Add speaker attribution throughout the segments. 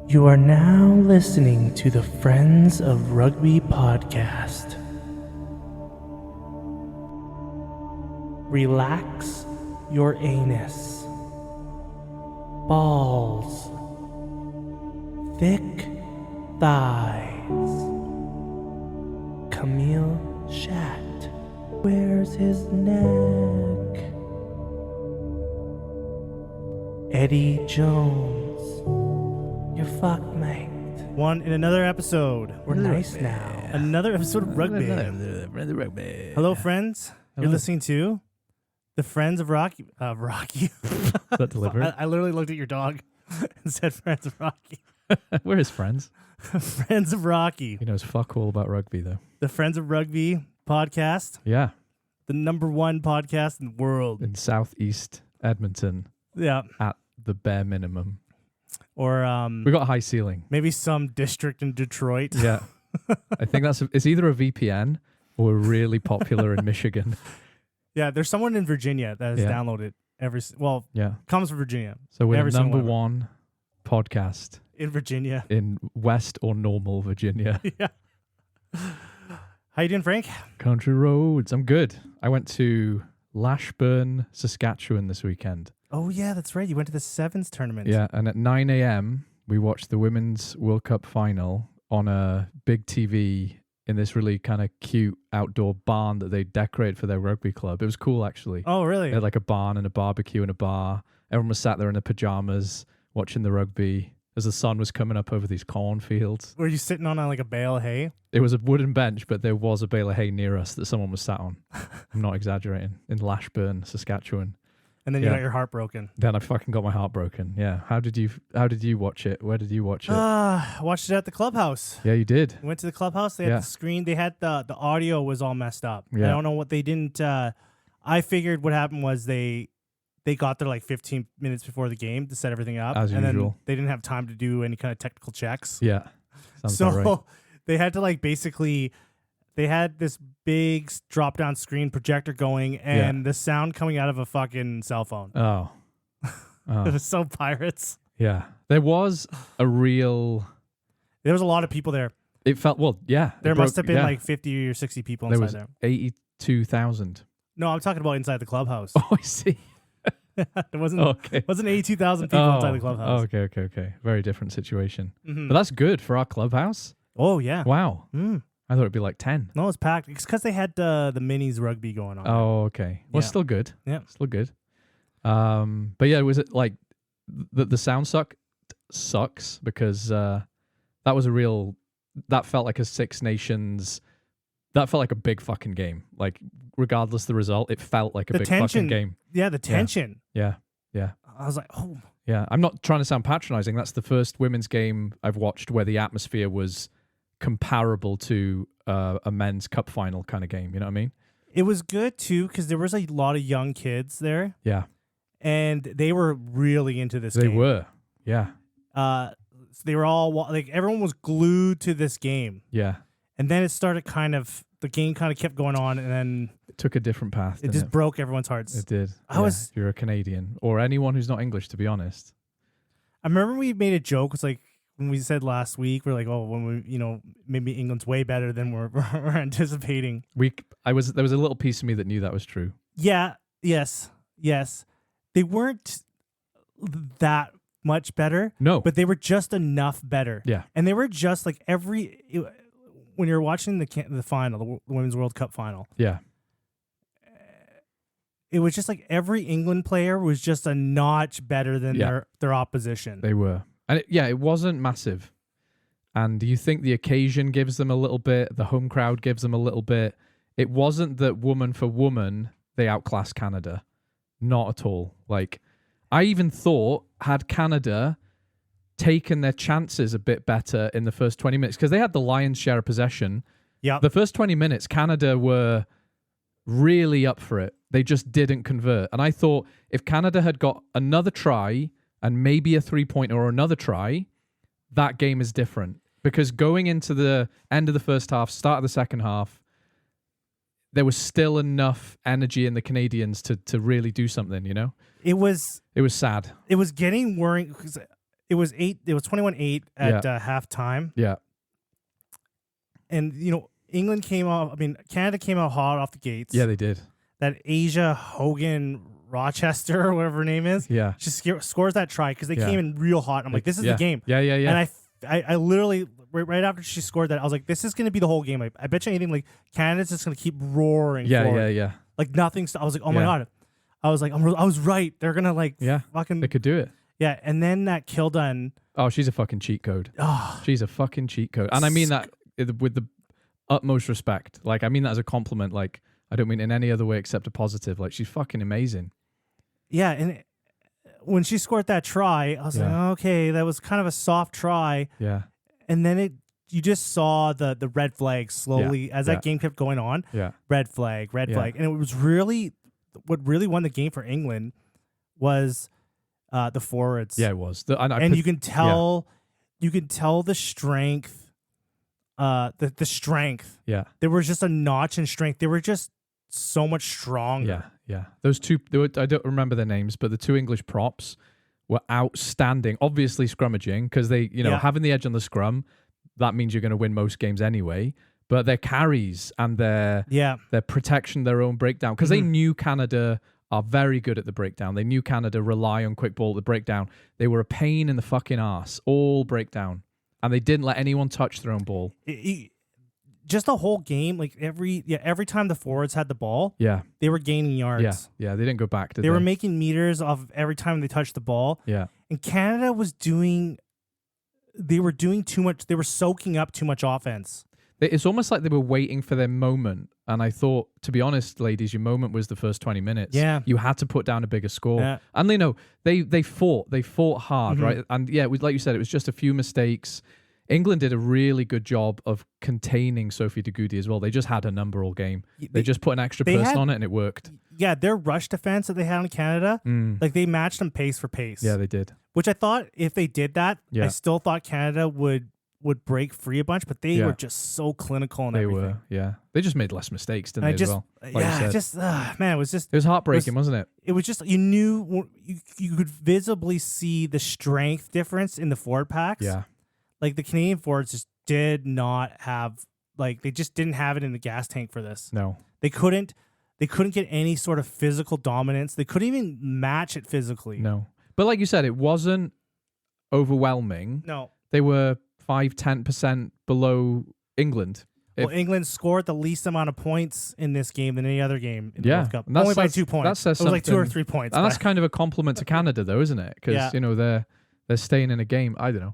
Speaker 1: You are now listening to the Friends of Rugby podcast. Relax your anus. Balls. Thick thighs. Camille Shat. Where's his neck? Eddie Jones. You're fucked, mate.
Speaker 2: One in another episode.
Speaker 1: We're nice now.
Speaker 2: Another episode of rugby. Hello, friends.
Speaker 3: Hello.
Speaker 2: You're listening to the Friends of Rocky. Rocky.
Speaker 3: Is that deliberate?
Speaker 2: I literally looked at your dog and said Friends of Rocky.
Speaker 3: We're his friends.
Speaker 2: Friends of Rocky.
Speaker 3: He knows fuck all about rugby, though.
Speaker 2: The Friends of Rugby podcast.
Speaker 3: Yeah.
Speaker 2: The #1 podcast in the world.
Speaker 3: In southeast Edmonton,
Speaker 2: Yeah.
Speaker 3: at the bare minimum.
Speaker 2: Or
Speaker 3: We got a high ceiling.
Speaker 2: maybe some district in Detroit.
Speaker 3: Yeah. I think it's either a VPN or really popular in Michigan.
Speaker 2: Yeah, there's someone in Virginia that has
Speaker 3: Yeah.
Speaker 2: downloaded
Speaker 3: Yeah.
Speaker 2: comes from Virginia.
Speaker 3: So we're
Speaker 2: Every
Speaker 3: the
Speaker 2: single
Speaker 3: #1 podcast
Speaker 2: In Virginia.
Speaker 3: in West or Normal Virginia.
Speaker 2: Yeah. How you doing, Frank?
Speaker 3: Country roads. I'm good. I went to Lashburn, Saskatchewan this weekend.
Speaker 2: Oh, yeah, that's right. You went to the Sevens tournament.
Speaker 3: Yeah, and at 9 a.m., we watched the Women's World Cup final on a big TV in this really kind of cute outdoor barn that they decorated for their rugby club. It was cool, actually.
Speaker 2: Oh, really?
Speaker 3: They had like a barn and a barbecue and a bar. Everyone was sat there in their pajamas watching the rugby as the sun was coming up over these cornfields.
Speaker 2: Were you sitting on like a bale of hay?
Speaker 3: It was a wooden bench, but there was a bale of hay near us that someone was sat on. I'm not exaggerating. In Lashburn, Saskatchewan.
Speaker 2: And then you
Speaker 3: Yeah.
Speaker 2: got your heart broken.
Speaker 3: Then I fucking got my heart broken. Yeah. How did you watch it? Where did you watch it?
Speaker 2: Watched it at the clubhouse.
Speaker 3: Yeah, you did.
Speaker 2: Went to the clubhouse. They had
Speaker 3: Yeah.
Speaker 2: the screen. They had the audio was all messed up.
Speaker 3: Yeah.
Speaker 2: I don't know what they didn't. I figured what happened was they got there like 15 minutes before the game to set everything up.
Speaker 3: As
Speaker 2: and
Speaker 3: usual.
Speaker 2: then they didn't have time to do any kind of technical checks.
Speaker 3: Yeah. Sounds
Speaker 2: So
Speaker 3: about right.
Speaker 2: they had to like basically, they had this big drop down screen projector going and the sound coming out of a fucking cell phone.
Speaker 3: Oh.
Speaker 2: It
Speaker 3: Oh.
Speaker 2: was so pirates.
Speaker 3: Yeah. There was a real.
Speaker 2: There was a lot of people there.
Speaker 3: It felt, well, yeah.
Speaker 2: There
Speaker 3: it
Speaker 2: must
Speaker 3: broke-
Speaker 2: have been
Speaker 3: yeah.
Speaker 2: like 50 or 60 people
Speaker 3: There
Speaker 2: inside
Speaker 3: was
Speaker 2: there.
Speaker 3: 82,000.
Speaker 2: No, I'm talking about inside the clubhouse.
Speaker 3: Oh, I see.
Speaker 2: There wasn't
Speaker 3: Okay.
Speaker 2: 82,000 people inside the clubhouse.
Speaker 3: Okay. Very different situation.
Speaker 2: Mhm.
Speaker 3: But that's good for our clubhouse.
Speaker 2: Oh, yeah.
Speaker 3: Wow.
Speaker 2: Mm.
Speaker 3: I thought it'd be like 10.
Speaker 2: No, it's packed. It's because they had the minis rugby going on.
Speaker 3: Oh, okay. Well,
Speaker 2: Yeah.
Speaker 3: still good.
Speaker 2: Yeah.
Speaker 3: Still good. But yeah, was it like the sound sucks because that was that felt like a Six Nations. That felt like a big fucking game. Like, regardless of the result, it felt like a
Speaker 2: The
Speaker 3: big
Speaker 2: tension.
Speaker 3: fucking game.
Speaker 2: Yeah, the tension.
Speaker 3: Yeah.
Speaker 2: I was like, oh.
Speaker 3: Yeah. I'm not trying to sound patronizing. That's the first women's game I've watched where the atmosphere was comparable to a men's cup final kind of game. You know what I mean?
Speaker 2: It was good, too, because there was a lot of young kids there,
Speaker 3: Yeah.
Speaker 2: and they were really into this
Speaker 3: They
Speaker 2: game.
Speaker 3: were. Yeah.
Speaker 2: So they were all, like, everyone was glued to this game.
Speaker 3: Yeah.
Speaker 2: And then it started the game kind of kept going on, and then
Speaker 3: It took a different path.
Speaker 2: it
Speaker 3: didn't
Speaker 2: just broke everyone's hearts.
Speaker 3: It did.
Speaker 2: I was-
Speaker 3: If you're a Canadian or anyone who's not English, to be honest.
Speaker 2: I remember we made a joke. It's like when we said last week, we're like, oh, when we, maybe England's way better than we're anticipating.
Speaker 3: There was a little piece of me that knew that was true.
Speaker 2: Yeah. Yes. They weren't that much better,
Speaker 3: No.
Speaker 2: but they were just enough better.
Speaker 3: Yeah.
Speaker 2: And they were just like when you're watching the final, the Women's World Cup final,
Speaker 3: Yeah.
Speaker 2: it was just like every England player was just a notch better than
Speaker 3: Yeah.
Speaker 2: their opposition.
Speaker 3: They were. And it wasn't massive. And you think the occasion gives them a little bit, the home crowd gives them a little bit. It wasn't that woman for woman, they outclassed Canada. Not at all. Like, I even thought, had Canada taken their chances a bit better in the first 20 minutes, because they had the lion's share of possession.
Speaker 2: Yeah.
Speaker 3: The first 20 minutes, Canada were really up for it. They just didn't convert. And I thought if Canada had got another try and maybe a 3-pointer or another try, that game is different. Because going into the end of the first half, start of the second half, there was still enough energy in the Canadians to really do something, you know?
Speaker 2: It was
Speaker 3: It was sad.
Speaker 2: it was getting worrying because It was 21-8 at halftime.
Speaker 3: Yeah.
Speaker 2: And, England came off. I mean, Canada came out hot off the gates.
Speaker 3: Yeah, they did.
Speaker 2: That Asia Hogan Rochester or whatever her name is.
Speaker 3: Yeah.
Speaker 2: She scores that try because they came in real hot. I'm like, this is the game.
Speaker 3: Yeah.
Speaker 2: And I literally, right after she scored that, I was like, this is going to be the whole game. I bet you anything, like, Canada's just going to keep roaring forward.
Speaker 3: Yeah.
Speaker 2: Like, nothing. I was like, oh my God. I was like, I was right. They're going to, like, fucking.
Speaker 3: They could do it.
Speaker 2: Yeah. And then that kill done.
Speaker 3: Oh, she's a fucking cheat code.
Speaker 2: Oh,
Speaker 3: She's a fucking cheat code. And I mean that with the utmost respect. Like, I mean that as a compliment. Like, I don't mean in any other way except a positive. Like, she's fucking amazing.
Speaker 2: Yeah. And when she scored that try, I was like, okay, that was kind of a soft try.
Speaker 3: Yeah.
Speaker 2: And then you just saw the red flag slowly as that game kept going on.
Speaker 3: Yeah.
Speaker 2: Red flag. And it was really, what really won the game for England was the forwards.
Speaker 3: Yeah, it was.
Speaker 2: You can tell the strength, the strength.
Speaker 3: Yeah.
Speaker 2: There was just a notch in strength. They were just so much stronger.
Speaker 3: Yeah. Those two, I don't remember their names, but the two English props were outstanding. Obviously scrummaging because they, having the edge on the scrum, that means you're going to win most games anyway. But their carries and their protection, their own breakdown, because they knew Canada are very good at the breakdown. They knew Canada rely on quick ball at the breakdown. They were a pain in the fucking ass, all breakdown. And they didn't let anyone touch their own ball.
Speaker 2: Just the whole game, like every time the forwards had the ball, they were gaining yards.
Speaker 3: Yeah, they didn't go back, did
Speaker 2: they? They were making meters off of every time they touched the ball.
Speaker 3: Yeah.
Speaker 2: And Canada they were doing too much. They were soaking up too much offense.
Speaker 3: It's almost like they were waiting for their moment. And I thought, to be honest, ladies, your moment was the first 20 minutes.
Speaker 2: Yeah.
Speaker 3: You had to put down a bigger score.
Speaker 2: Yeah.
Speaker 3: And they fought hard, right? And like you said, it was just a few mistakes. England did a really good job of containing Sophie de Goody as well. They just had a number all game. They just put an extra person on it and it worked.
Speaker 2: Yeah, their rush defense that they had on Canada, like they matched them pace for pace.
Speaker 3: Yeah, they did.
Speaker 2: Which I thought if they did that, I still thought Canada would break free a bunch, but they were just so clinical and everything.
Speaker 3: They were, they just made less mistakes, didn't they, as well?
Speaker 2: Man, it
Speaker 3: was heartbreaking, wasn't it?
Speaker 2: It was just, you could visibly see the strength difference in the forward packs.
Speaker 3: Yeah.
Speaker 2: Like the Canadian forwards just did not have, like they just didn't have it in the gas tank for this.
Speaker 3: No.
Speaker 2: They couldn't get any sort of physical dominance. They couldn't even match it physically.
Speaker 3: No. But like you said, it wasn't overwhelming.
Speaker 2: No.
Speaker 3: They were 5-10% below England.
Speaker 2: Well, England scored the least amount of points in this game than any other game in the World Cup. Only by 2 points.
Speaker 3: That says
Speaker 2: it was like 2 or 3 points.
Speaker 3: And that's kind of a compliment to Canada, though, isn't it? Because they're staying in a game. I don't know.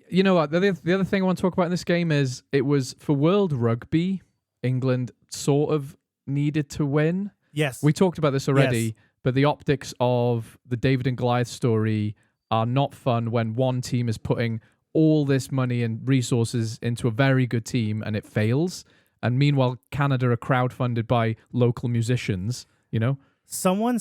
Speaker 3: You know what? The other thing I want to talk about in this game is it was for World Rugby. England sort of needed to win.
Speaker 2: Yes,
Speaker 3: we talked about this already. But the optics of the David and Goliath story are not fun when one team is putting all this money and resources into a very good team and it fails. And meanwhile, Canada are crowdfunded by local musicians, Someone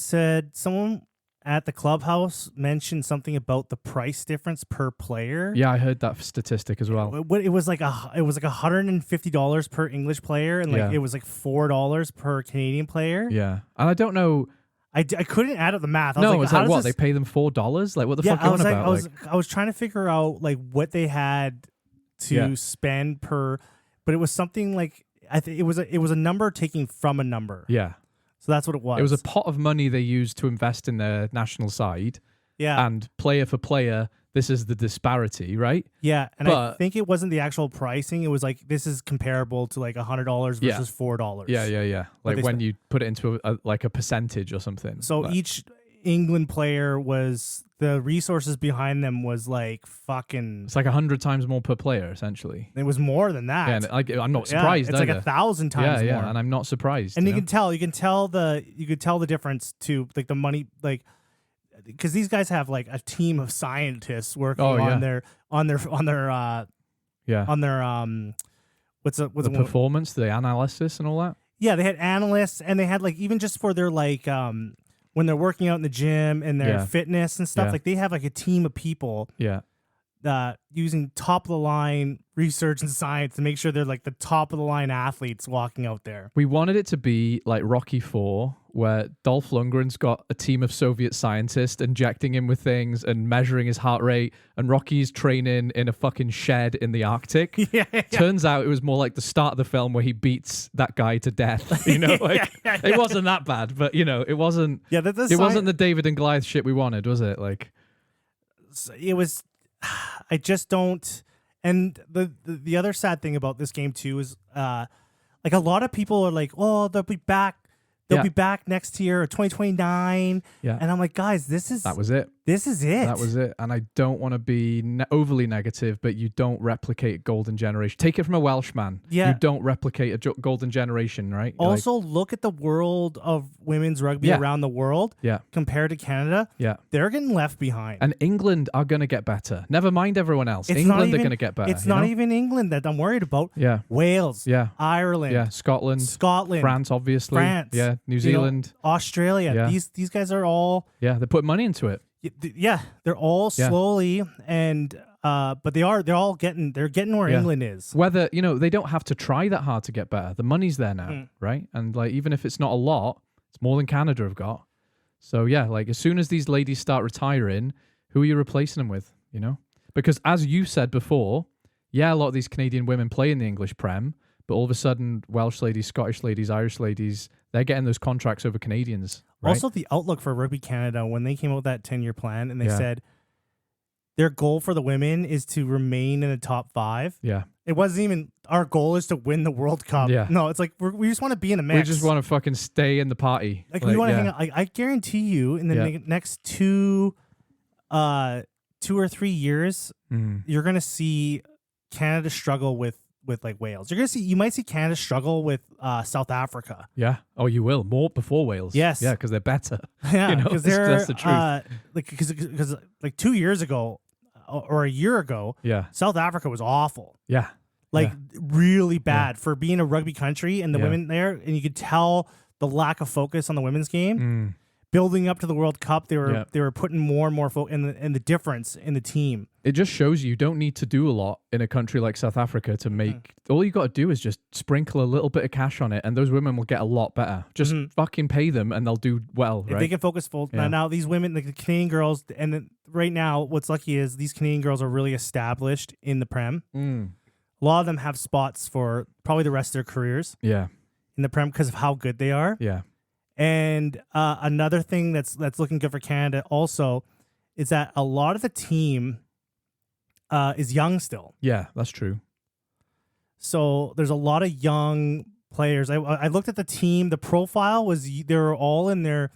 Speaker 3: at the clubhouse mentioned something about the price difference per player. Yeah, I heard that statistic as well.
Speaker 2: It was like $150 per English player, and it was like $4 per Canadian player.
Speaker 3: Yeah, and I don't know.
Speaker 2: I couldn't add up the math. I
Speaker 3: was like, what? They pay them $4? Like, what the fuck are you on about?
Speaker 2: I was trying to figure out like what they had to spend per, but it was something like it was a number taking from a number.
Speaker 3: Yeah.
Speaker 2: So that's what it was.
Speaker 3: It was a pot of money they used to invest in their national side.
Speaker 2: Yeah.
Speaker 3: And player for player, this is the disparity, right?
Speaker 2: Yeah. And I think it wasn't the actual pricing. It was like, this is comparable to like $100 versus $4.
Speaker 3: Yeah. Like when you put it into a percentage or something.
Speaker 2: So each England player the resources behind them was like fucking.
Speaker 3: It's like 100 times more per player, essentially.
Speaker 2: It was more than that.
Speaker 3: Yeah, and I'm not surprised.
Speaker 2: It's
Speaker 3: either.
Speaker 2: like 1,000 times more.
Speaker 3: Yeah, and I'm not surprised.
Speaker 2: And you could tell the difference too, like the money, like because these guys have like a team of scientists working on their the
Speaker 3: performance, the analysis, and all that.
Speaker 2: Yeah, they had analysts, and they had like even just for their like when they're working out in the gym and their fitness and stuff, like they have like a team of people using top of the line research and science to make sure they're like the top of the line athletes walking out there.
Speaker 3: We wanted it to be like Rocky IV, where Dolph Lundgren's got a team of Soviet scientists injecting him with things and measuring his heart rate, and Rocky's training in a fucking shed in the Arctic.
Speaker 2: Yeah.
Speaker 3: Turns out it was more like the start of the film where he beats that guy to death. You know, like it wasn't that bad, but you know, it wasn't.
Speaker 2: Yeah,
Speaker 3: it wasn't the David and Goliath shit we wanted, was it? Like,
Speaker 2: it was. I just don't. And the other sad thing about this game too is, like a lot of people are like, oh, they'll be back. They'll be back next year, 2029.
Speaker 3: Yeah.
Speaker 2: And I'm like, guys,
Speaker 3: that was it.
Speaker 2: This is it.
Speaker 3: That was it. And I don't want to be overly negative, but you don't replicate golden generation. Take it from a Welshman.
Speaker 2: Yeah.
Speaker 3: You don't replicate a golden generation, right?
Speaker 2: Also, look at the world of women's rugby around the world compared to Canada.
Speaker 3: Yeah.
Speaker 2: They're getting left behind.
Speaker 3: And England are going to get better. Never mind everyone else. England are going to get better.
Speaker 2: It's not even England that I'm worried about.
Speaker 3: Yeah.
Speaker 2: Wales.
Speaker 3: Yeah.
Speaker 2: Ireland.
Speaker 3: Yeah. Scotland.
Speaker 2: France,
Speaker 3: obviously.
Speaker 2: France.
Speaker 3: New Zealand.
Speaker 2: Australia.
Speaker 3: Yeah.
Speaker 2: These guys are all...
Speaker 3: Yeah, they put money into it.
Speaker 2: Yeah, they're all slowly and but they're all getting where England is.
Speaker 3: Whether, you know, they don't have to try that hard to get better. The money's there now, right? And like even if it's not a lot, it's more than Canada have got. So yeah, like as soon as these ladies start retiring, who are you replacing them with, you know? Because as you said before, yeah, a lot of these Canadian women play in the English Prem, but all of a sudden Welsh ladies, Scottish ladies, Irish ladies, they're getting those contracts over Canadians. Right?
Speaker 2: Also, the outlook for Rugby Canada, when they came out with that 10-year plan and they said their goal for the women is to remain in the top 5.
Speaker 3: Yeah.
Speaker 2: It wasn't even our goal is to win the World Cup.
Speaker 3: Yeah.
Speaker 2: No, it's like we just want to be in a mix.
Speaker 3: We just want to fucking stay in the party.
Speaker 2: Like we want to hang out. I guarantee you in the next 2 or 3 years, you're going to see Canada struggle with like Wales. You might see Canada struggle with South Africa.
Speaker 3: Yeah. Oh, you will more before Wales.
Speaker 2: Yes.
Speaker 3: Yeah, because they're better.
Speaker 2: Yeah,
Speaker 3: you know,
Speaker 2: because
Speaker 3: that's the truth.
Speaker 2: Because like 2 years ago or a year ago, South Africa was awful.
Speaker 3: Yeah.
Speaker 2: Like really bad for being a rugby country and the women there, and you could tell the lack of focus on the women's game. Building up to the World Cup, they were putting more and more focus in the difference in the team.
Speaker 3: It just shows you don't need to do a lot in a country like South Africa to make. All you got to do is just sprinkle a little bit of cash on it, and those women will get a lot better. Just fucking pay them, and they'll do well.
Speaker 2: If
Speaker 3: right?
Speaker 2: they can focus full. Now these women, like the Canadian girls, and then right now, what's lucky is these Canadian girls are really established in the Prem. A lot of them have spots for probably the rest of their careers.
Speaker 3: Yeah,
Speaker 2: in the Prem because of how good they are.
Speaker 3: Yeah.
Speaker 2: And another thing that's looking good for Canada also is that a lot of the team is young still.
Speaker 3: Yeah, that's true.
Speaker 2: So there's a lot of young players. I looked at the team. The profile was they were all in their.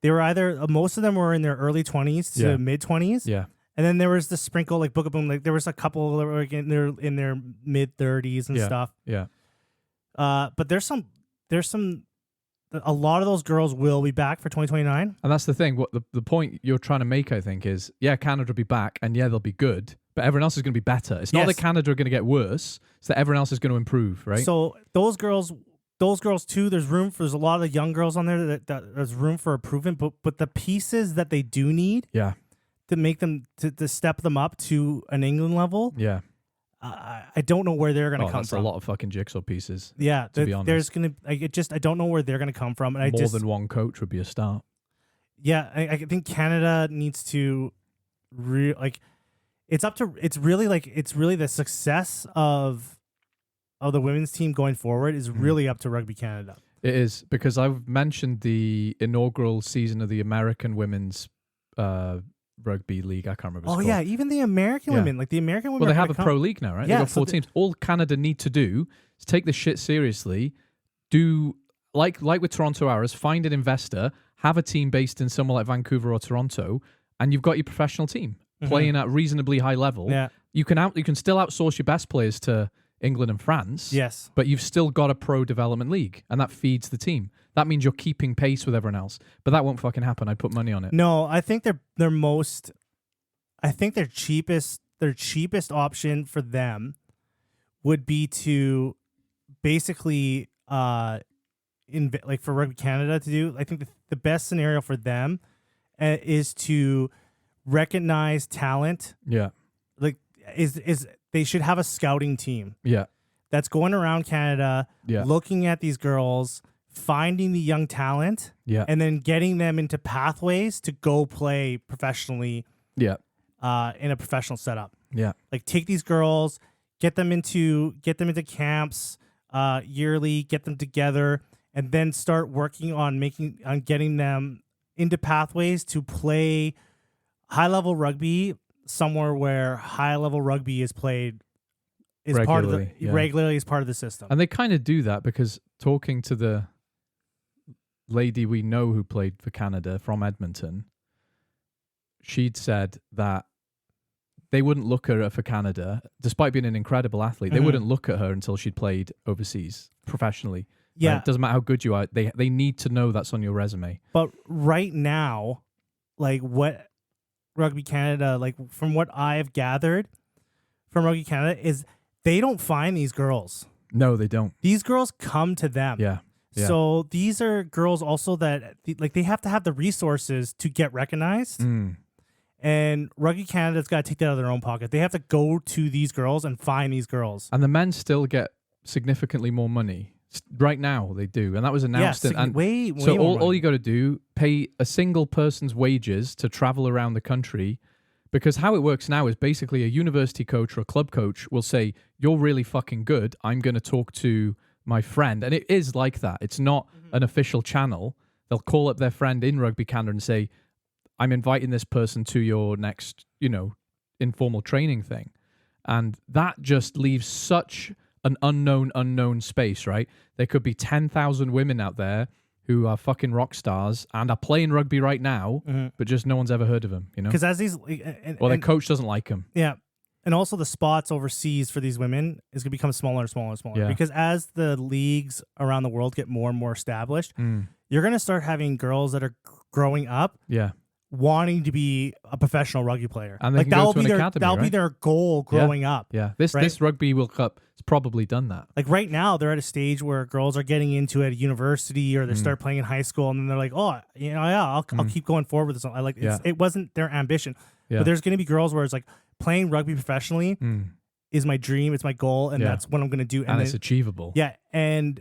Speaker 2: They were either most of them were in their early 20s to mid 20s.
Speaker 3: Yeah.
Speaker 2: And then there was the sprinkle like Book of Boom. Like there was a couple that were in their mid 30s and stuff.
Speaker 3: Yeah.
Speaker 2: But there's some. A lot of those girls will be back for 2029.
Speaker 3: And that's the thing. What the point you're trying to make, I think, is Canada will be back, and they'll be good, but everyone else is going to be better. It's not that Canada are going to get worse; it's that everyone else is going to improve, right?
Speaker 2: So those girls too. There's a lot of young girls on there that there's room for improvement. But the pieces that they do need, to make them to step them up to an England level, I don't know where they're going to come
Speaker 3: that's
Speaker 2: from.
Speaker 3: A lot of fucking jigsaw pieces.
Speaker 2: Yeah,
Speaker 3: to be honest,
Speaker 2: there's going to. I don't know where they're going to come from. And
Speaker 3: more than one coach would be a start.
Speaker 2: Yeah, I think Canada needs to it's really the success of the women's team going forward is really up to Rugby Canada.
Speaker 3: It is, because I've mentioned the inaugural season of the American women's rugby league. I can't remember.
Speaker 2: Oh yeah, even the American women, like the American women.
Speaker 3: Well, they have a pro league now, right?
Speaker 2: Yeah,
Speaker 3: they've got 4 teams. All Canada need to do is take this shit seriously. Do like with Toronto Arrows, find an investor, have a team based in somewhere like Vancouver or Toronto, and you've got your professional team playing at reasonably high level.
Speaker 2: Yeah,
Speaker 3: you can still outsource your best players to England and France.
Speaker 2: Yes,
Speaker 3: but you've still got a pro development league, and that feeds the team. That means you're keeping pace with everyone else. But that won't fucking happen. I'd put money on it.
Speaker 2: No, I think their cheapest option for them would be to basically like for Rugby Canada to do. I think the best scenario for them is to recognize talent.
Speaker 3: Yeah.
Speaker 2: is they should have a scouting team.
Speaker 3: Yeah.
Speaker 2: That's going around Canada, looking at these girls, finding the young talent, and then getting them into pathways to go play professionally. Yeah. In a professional setup.
Speaker 3: Yeah.
Speaker 2: Like take these girls, get them into camps yearly, get them together, and then start working on getting them into pathways to play high level rugby somewhere where high level rugby is played regularly as part of the system.
Speaker 3: And they kind of do that because talking to the lady we know who played for Canada from Edmonton, she'd said that they wouldn't look at her for Canada, despite being an incredible athlete. They wouldn't look at her until she'd played overseas professionally.
Speaker 2: Yeah.
Speaker 3: It doesn't matter how good you are. They need to know that's on your resume.
Speaker 2: But right now, like what Rugby Canada, like from what I've gathered from Rugby Canada, is they don't find these girls.
Speaker 3: No, they don't.
Speaker 2: These girls come to them.
Speaker 3: Yeah.
Speaker 2: So these are girls also that like they have to have the resources to get recognized. And Rugby Canada's got to take that out of their own pocket. They have to go to these girls and find these girls.
Speaker 3: And the men still get significantly more money. Right now they do. And that was announced.
Speaker 2: Way
Speaker 3: so
Speaker 2: more
Speaker 3: all you got to do, pay a single person's wages to travel around the country. Because how it works now is basically a university coach or a club coach will say, you're really fucking good. I'm going to talk to my friend. And it is like that. It's not an official channel. They'll call up their friend in Rugby Canada and say, I'm inviting this person to your next, informal training thing. And that just leaves such an unknown space, right? There could be 10,000 women out there who are fucking rock stars and are playing rugby right now, but just no one's ever heard of them,
Speaker 2: Because as these...
Speaker 3: their coach doesn't like them.
Speaker 2: Yeah. And also the spots overseas for these women is going to become smaller and smaller and smaller.
Speaker 3: Yeah.
Speaker 2: Because as the leagues around the world get more and more established, you're going to start having girls that are growing up wanting to be a professional rugby player.
Speaker 3: And they can go to an academy,
Speaker 2: that'll be their goal growing up.
Speaker 3: Yeah. This Rugby World Cup has probably done that.
Speaker 2: Like right now, they're at a stage where girls are getting into it at university or they start playing in high school, and then they're like, oh, I'll keep going forward with this. It wasn't their ambition. Yeah. But there's going to be girls where it's like playing rugby professionally is my dream, it's my goal, and that's what I'm going to do.
Speaker 3: And it's achievable.
Speaker 2: Yeah, and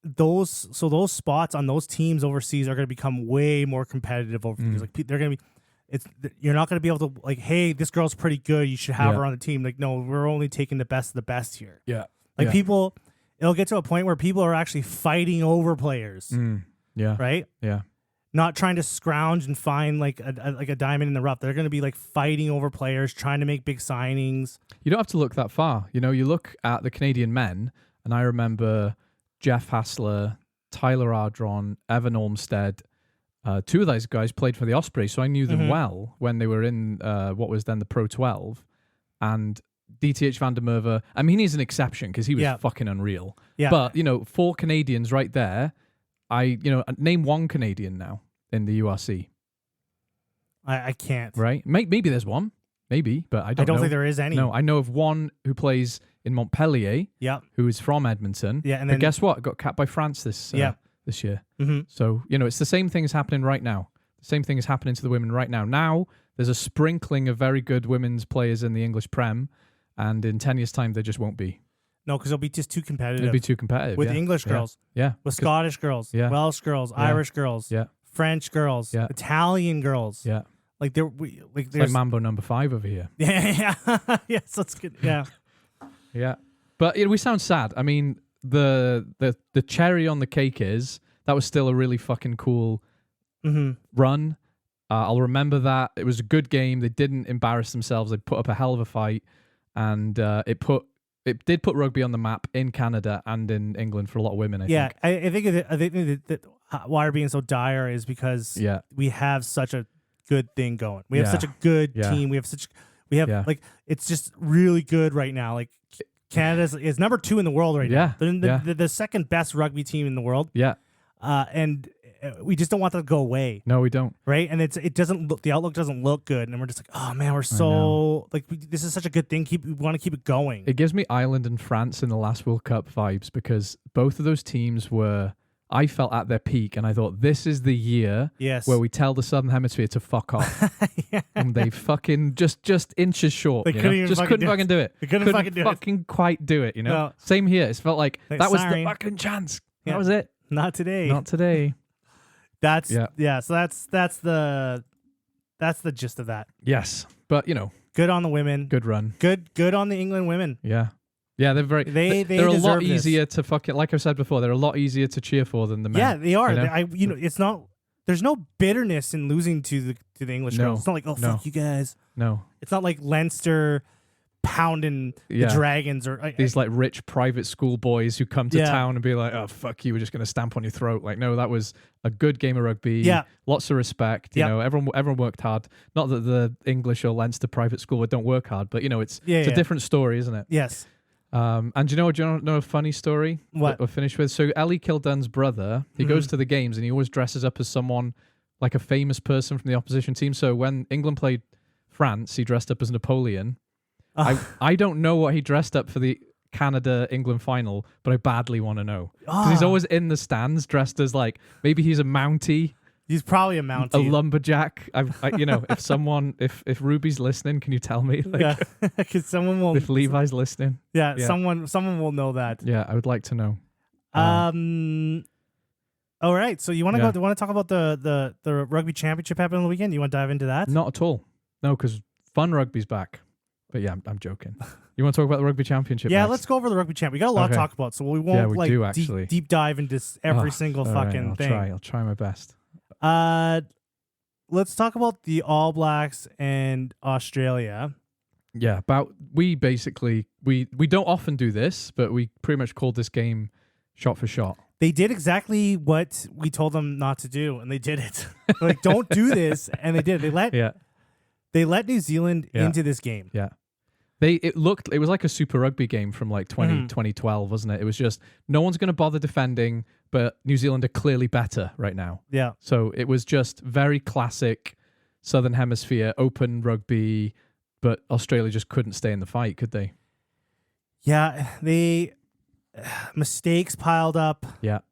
Speaker 2: those spots on those teams overseas are going to become way more competitive over years. Like they're going to be, you're not going to be able to like, hey, this girl's pretty good, you should have her on the team. Like, no, we're only taking the best of the best here.
Speaker 3: Yeah,
Speaker 2: like people, it'll get to a point where people are actually fighting over players.
Speaker 3: Yeah,
Speaker 2: right.
Speaker 3: Yeah,
Speaker 2: not trying to scrounge and find like a diamond in the rough. They're going to be like fighting over players, trying to make big signings.
Speaker 3: You don't have to look that far. You look at the Canadian men, and I remember Jeff Hassler, Tyler Ardron, Evan Olmsted. Two of those guys played for the Ospreys, so I knew them well when they were in what was then the Pro 12. And DTH Van der Merwe, I mean, he's an exception because he was fucking unreal. Yeah. But, 4 Canadians right there. Name one Canadian now in the URC.
Speaker 2: I can't.
Speaker 3: Right? Maybe there's one. Maybe, but I don't know.
Speaker 2: Think there is any.
Speaker 3: No, I know of one who plays in Montpellier, who is from Edmonton. Yeah, and then guess what? Got capped by France this year. So, it's the same thing is happening right now. The same thing is happening to the women right now. Now, there's a sprinkling of very good women's players in the English Prem, and in 10 years' time, there just won't be.
Speaker 2: No, because it'll be just too competitive.
Speaker 3: It'll be too competitive.
Speaker 2: With English girls.
Speaker 3: Yeah.
Speaker 2: With Scottish girls. Yeah. Welsh girls. Irish girls.
Speaker 3: Yeah.
Speaker 2: French girls. Yeah. Italian girls.
Speaker 3: Yeah.
Speaker 2: Like there's
Speaker 3: like Mambo number 5 over here.
Speaker 2: Yeah. Yes, that's good. Yeah.
Speaker 3: Yeah. But we sound sad. I mean, the cherry on the cake is that was still a really fucking cool run. I'll remember that. It was a good game. They didn't embarrass themselves. They put up a hell of a fight, and it did put rugby on the map in Canada and in England for a lot of women. I
Speaker 2: think that why we're being so dire is because we have such a good thing going. We have such a good team. We have like it's just really good right now. Like Canada is number 2 in the world right now. They're the second best rugby team in the world. Yeah, and we just don't want that to go away.
Speaker 3: No, we don't.
Speaker 2: Right, and it doesn't look, the outlook doesn't look good, and we're just like, oh man, we're so like this is such a good thing. We want to keep it going.
Speaker 3: It gives me Ireland and France in the last World Cup vibes because both of those teams were I felt at their peak, and I thought this is the year where we tell the Southern Hemisphere to fuck off. And they fucking just inches short.
Speaker 2: They couldn't even
Speaker 3: fucking do it.
Speaker 2: They couldn't
Speaker 3: fucking quite do it.
Speaker 2: No.
Speaker 3: Same here. It felt like that was
Speaker 2: sorry.
Speaker 3: the fucking chance.
Speaker 2: Yeah.
Speaker 3: That was it.
Speaker 2: Not today.
Speaker 3: Not today.
Speaker 2: So that's the gist of that.
Speaker 3: Yes, but
Speaker 2: Good on the women.
Speaker 3: good run.
Speaker 2: Good on the England women.
Speaker 3: Yeah. Yeah, they're very. They're a lot easier to fucking. Like I've said before, they're a lot easier to cheer for than the men.
Speaker 2: Yeah, they are.
Speaker 3: You know?
Speaker 2: It's not. There's no bitterness in losing to the English girls. It's not like fuck you guys.
Speaker 3: No.
Speaker 2: It's not like Leinster pounding the Dragons or
Speaker 3: these like rich private school boys who come to town and be like, oh fuck you, we're just gonna stamp on your throat. Like, no, that was a good game of rugby.
Speaker 2: Yeah,
Speaker 3: lots of respect. You know, everyone worked hard. Not that the English or Leinster private school don't work hard, but it's a different story, isn't it?
Speaker 2: Yes.
Speaker 3: And do you know a funny story?
Speaker 2: What
Speaker 3: we'll finish with? So Ellie Kildunn's brother, he goes to the games and he always dresses up as someone like a famous person from the opposition team. So when England played France, he dressed up as Napoleon. I don't know what he dressed up for the Canada-England final, but I badly want to know. Because he's always in the stands dressed as like, maybe he's a Mountie.
Speaker 2: He's probably a Mountie.
Speaker 3: A lumberjack. If Ruby's listening, can you tell me? Like,
Speaker 2: because someone will.
Speaker 3: If Levi's listening.
Speaker 2: Yeah, someone will know that.
Speaker 3: Yeah, I would like to know.
Speaker 2: All right, so you want to want to talk about the rugby championship happening on the weekend? You want to dive into that?
Speaker 3: Not at all. No, because fun rugby's back. But yeah, I'm joking. You want to talk about the rugby championship?
Speaker 2: Yeah,
Speaker 3: next?
Speaker 2: let's go over the rugby champ. We got a lot to talk about, so we won't deep dive into every single fucking thing.
Speaker 3: I'll try my best.
Speaker 2: Let's talk about the All Blacks and Australia.
Speaker 3: Yeah, we don't often do this, but we pretty much called this game shot for shot.
Speaker 2: They did exactly what we told them not to do, and they did it. Like, don't do this, and they did. They let New Zealand into this game.
Speaker 3: Yeah. It was like a Super Rugby game from like 2012, wasn't it? It was just no one's going to bother defending, but New Zealand are clearly better right now. Yeah. So it was just very classic Southern Hemisphere open rugby, but Australia just couldn't stay in the fight, could they?
Speaker 2: Yeah, mistakes piled up. Yeah.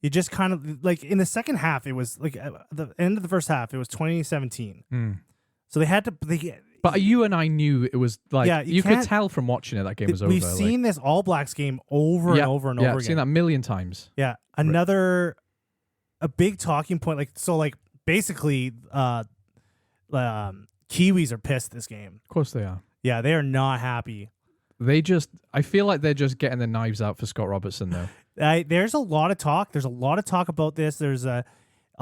Speaker 2: You just kind of like in the second half, it was like at the end of the first half, it was 2017. So they had to.
Speaker 3: But you and I knew it was like you could tell from watching it that game was over.
Speaker 2: We've seen this All Blacks game over and over and over again.
Speaker 3: I've seen that a million times.
Speaker 2: Yeah, a big talking point. Basically, Kiwis are pissed this game.
Speaker 3: Of course they are.
Speaker 2: Yeah, they are not happy.
Speaker 3: I feel like they're just getting their knives out for Scott Robertson though.
Speaker 2: There's a lot of talk. There's a lot of talk about this. There's a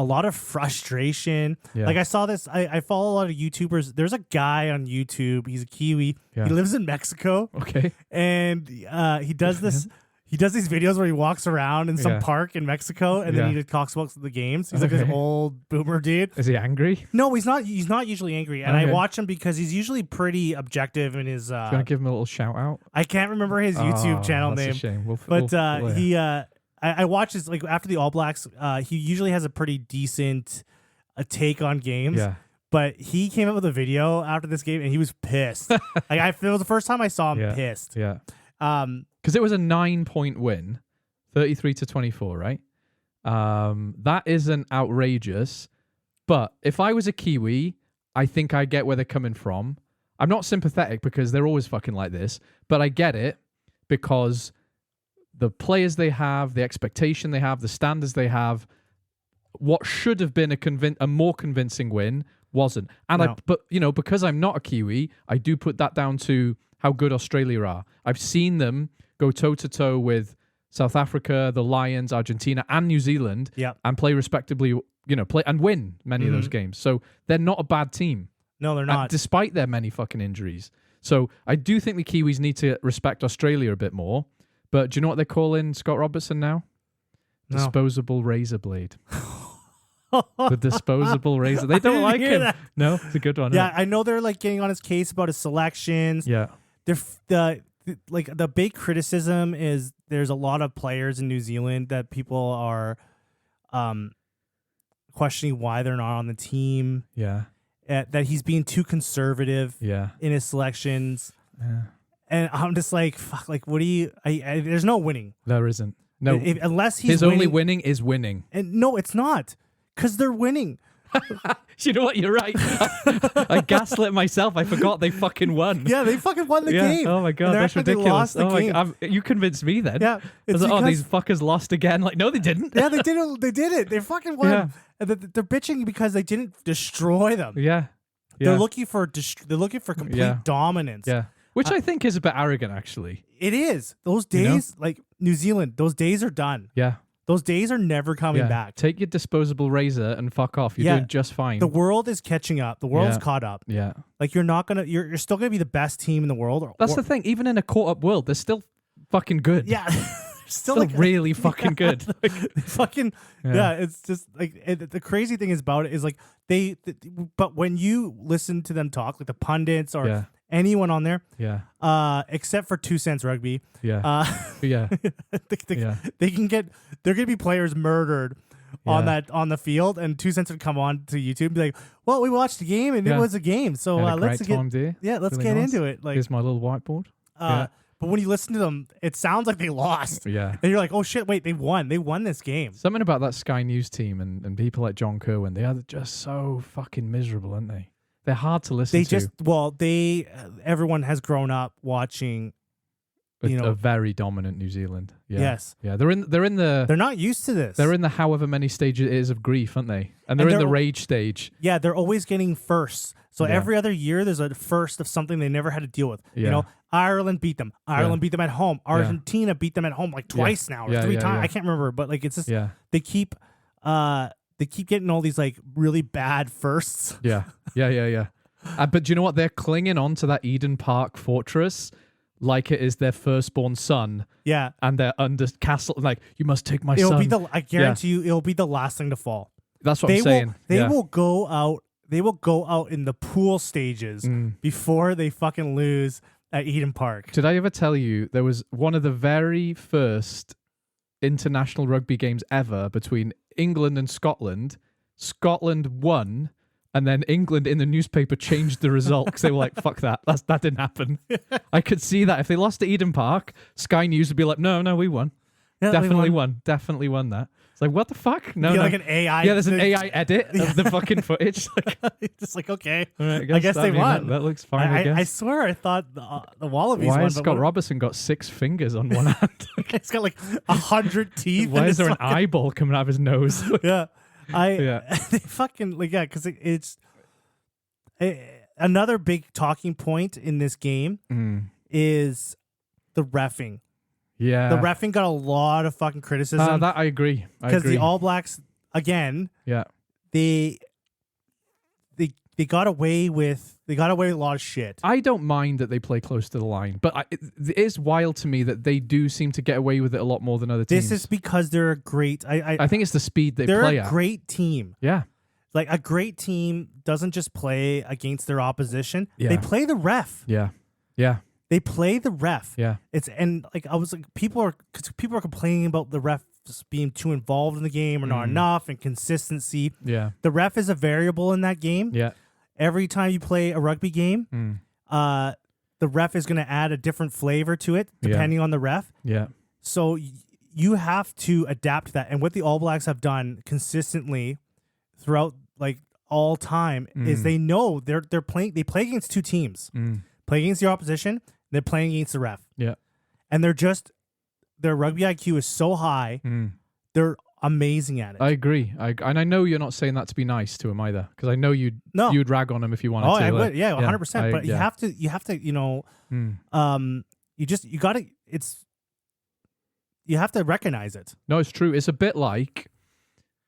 Speaker 2: lot of frustration. Yeah. Like I saw this, I follow a lot of YouTubers. There's a guy on YouTube. He's a Kiwi. Yeah. He lives in Mexico. Okay. And he does this. He does these videos where he walks around in some park in Mexico, and then he just talks about the games. He's like this old boomer dude.
Speaker 3: Is he angry?
Speaker 2: No, he's not. He's not usually angry, and I watch him because he's usually pretty objective in his.
Speaker 3: Do you want to give him a little shout out?
Speaker 2: I can't remember his YouTube channel name.
Speaker 3: That's a shame.
Speaker 2: I watch his after the All Blacks. He usually has a pretty decent take on games. Yeah. But he came up with a video after this game, and he was pissed. It was the first time I saw him pissed.
Speaker 3: Yeah. Because it was a 9-point win, 33-24, right? That isn't outrageous. But if I was a Kiwi, I think I get where they're coming from. I'm not sympathetic because they're always fucking like this, but I get it because the players they have, the expectation they have, the standards they have, what should have been a more convincing win wasn't. And because I'm not a Kiwi, I do put that down to how good Australia are. I've seen them go toe-to-toe with South Africa, the Lions, Argentina, and New Zealand, and play respectably, play and win many of those games. So they're not a bad team.
Speaker 2: No, they're not.
Speaker 3: Despite their many fucking injuries. So I do think the Kiwis need to respect Australia a bit more. But do you know what they're calling Scott Robertson now? No. Disposable razor blade. The disposable razor. They don't like him. That. No, it's a good one.
Speaker 2: Yeah, I know they're getting on his case about his selections. Yeah. The big criticism is there's a lot of players in New Zealand that people are questioning why they're not on the team. Yeah. That he's being too conservative in his selections. Yeah. And I'm just like, fuck, what do you... there's no winning.
Speaker 3: There isn't. No.
Speaker 2: Unless he's
Speaker 3: his
Speaker 2: winning,
Speaker 3: only winning is winning.
Speaker 2: And no, it's not, because they're winning.
Speaker 3: You know what? You're right. I gaslit myself. I forgot they fucking won.
Speaker 2: Yeah, they fucking won the game.
Speaker 3: Oh my god,
Speaker 2: And
Speaker 3: that's ridiculous.
Speaker 2: They lost the game.
Speaker 3: God, you convinced me then.
Speaker 2: Yeah,
Speaker 3: I was like, oh, these fuckers lost again. Like, no, they didn't.
Speaker 2: Yeah, they did it. They did it. They fucking won.
Speaker 3: Yeah.
Speaker 2: And they're bitching because they didn't destroy them.
Speaker 3: Yeah.
Speaker 2: They're looking for complete dominance.
Speaker 3: Yeah. Which I think is a bit arrogant, actually.
Speaker 2: It is. Those days, like New Zealand, those days are done.
Speaker 3: Yeah.
Speaker 2: Those days are never coming back.
Speaker 3: Take your disposable razor and fuck off. You're doing just fine.
Speaker 2: The world is catching up. The world's caught up.
Speaker 3: Yeah.
Speaker 2: Like you're still gonna be the best team in the world.
Speaker 3: That's the thing. Even in a caught up world, they're still fucking good.
Speaker 2: Yeah.
Speaker 3: still like, really fucking good.
Speaker 2: Fucking it's just like the crazy thing is about it is like but when you listen to them talk, like the pundits or anyone on there, except for 2 Cents Rugby, they're gonna be players murdered on the field, and 2 Cents would come on to YouTube and be like, well, we watched the game and it was a game, so let's get into it. Like,
Speaker 3: here's my little whiteboard.
Speaker 2: But when you listen to them, it sounds like they lost.
Speaker 3: Yeah.
Speaker 2: And you're like, oh shit, wait, they won. They won this game.
Speaker 3: Something about that Sky News team and people like John Kerwin, they are just so fucking miserable, aren't they? They're hard to listen to.
Speaker 2: Everyone has grown up watching,
Speaker 3: a very dominant New Zealand. Yeah.
Speaker 2: Yes.
Speaker 3: Yeah. They're
Speaker 2: not used to this.
Speaker 3: They're in the however many stages it is of grief, aren't they? And they're in the rage stage.
Speaker 2: Yeah, they're always getting firsts. So every other year there's a first of something they never had to deal with.
Speaker 3: Yeah.
Speaker 2: You know, Ireland beat them. Ireland beat them at home. Argentina beat them at home like twice now or 3 times. I can't remember, but like it's just they keep getting all these like really bad firsts.
Speaker 3: Yeah. But do you know what? They're clinging on to that Eden Park fortress like it is their firstborn son.
Speaker 2: Yeah.
Speaker 3: And they're under castle. Like, you must take my son.
Speaker 2: I guarantee you, it'll be the last thing to fall.
Speaker 3: That's what I'm saying.
Speaker 2: They will go out. They will go out in the pool stages before they fucking lose at Eden Park.
Speaker 3: Did I ever tell you there was one of the very first international rugby games ever between England and Scotland? Scotland won, and then England in the newspaper changed the result because they were like, fuck that. That didn't happen. I could see that. If they lost to Eden Park, Sky News would be like, no, we won. Yeah, Definitely won that. It's like, what the fuck? No.
Speaker 2: Like an AI.
Speaker 3: Yeah, there's an AI edit of the fucking footage. Like,
Speaker 2: just like, okay.
Speaker 3: Right,
Speaker 2: I guess they won.
Speaker 3: That looks fine, I guess.
Speaker 2: I swear I thought the Wallabies won.
Speaker 3: Why has Scott Robertson got 6 fingers on one hand?
Speaker 2: He's got like 100 teeth.
Speaker 3: Why is there an eyeball coming out of his nose?
Speaker 2: Yeah. They fucking, like, because it's another big talking point in this game is the reffing.
Speaker 3: Yeah.
Speaker 2: The reffing got a lot of fucking criticism.
Speaker 3: That I agree.
Speaker 2: Because the All Blacks, again, they got away with a lot of shit.
Speaker 3: I don't mind that they play close to the line, but it is wild to me that they do seem to get away with it a lot more than other teams.
Speaker 2: This is because they're a great...
Speaker 3: I think it's the speed they play at.
Speaker 2: They're a great team.
Speaker 3: Yeah.
Speaker 2: Like, a great team doesn't just play against their opposition.
Speaker 3: Yeah.
Speaker 2: They play the ref.
Speaker 3: Yeah. Yeah.
Speaker 2: They play the ref.
Speaker 3: Yeah.
Speaker 2: I was like, people are complaining about the refs being too involved in the game or not enough and consistency.
Speaker 3: Yeah.
Speaker 2: The ref is a variable in that game.
Speaker 3: Yeah.
Speaker 2: Every time you play a rugby game, the ref is going to add a different flavor to it depending on the ref.
Speaker 3: Yeah.
Speaker 2: So you have to adapt that. And what the All Blacks have done consistently throughout like all time is they know they're playing. They play against 2 teams. Play against the opposition. They're playing against the ref.
Speaker 3: Yeah.
Speaker 2: And their rugby IQ is so high. They're amazing at it.
Speaker 3: I agree. And I know you're not saying that to be nice to him either, because I know you'd rag on him if you wanted to.
Speaker 2: I would. Yeah, 100%. But you have to, you know, you have to recognize it.
Speaker 3: No, it's true. It's a bit like,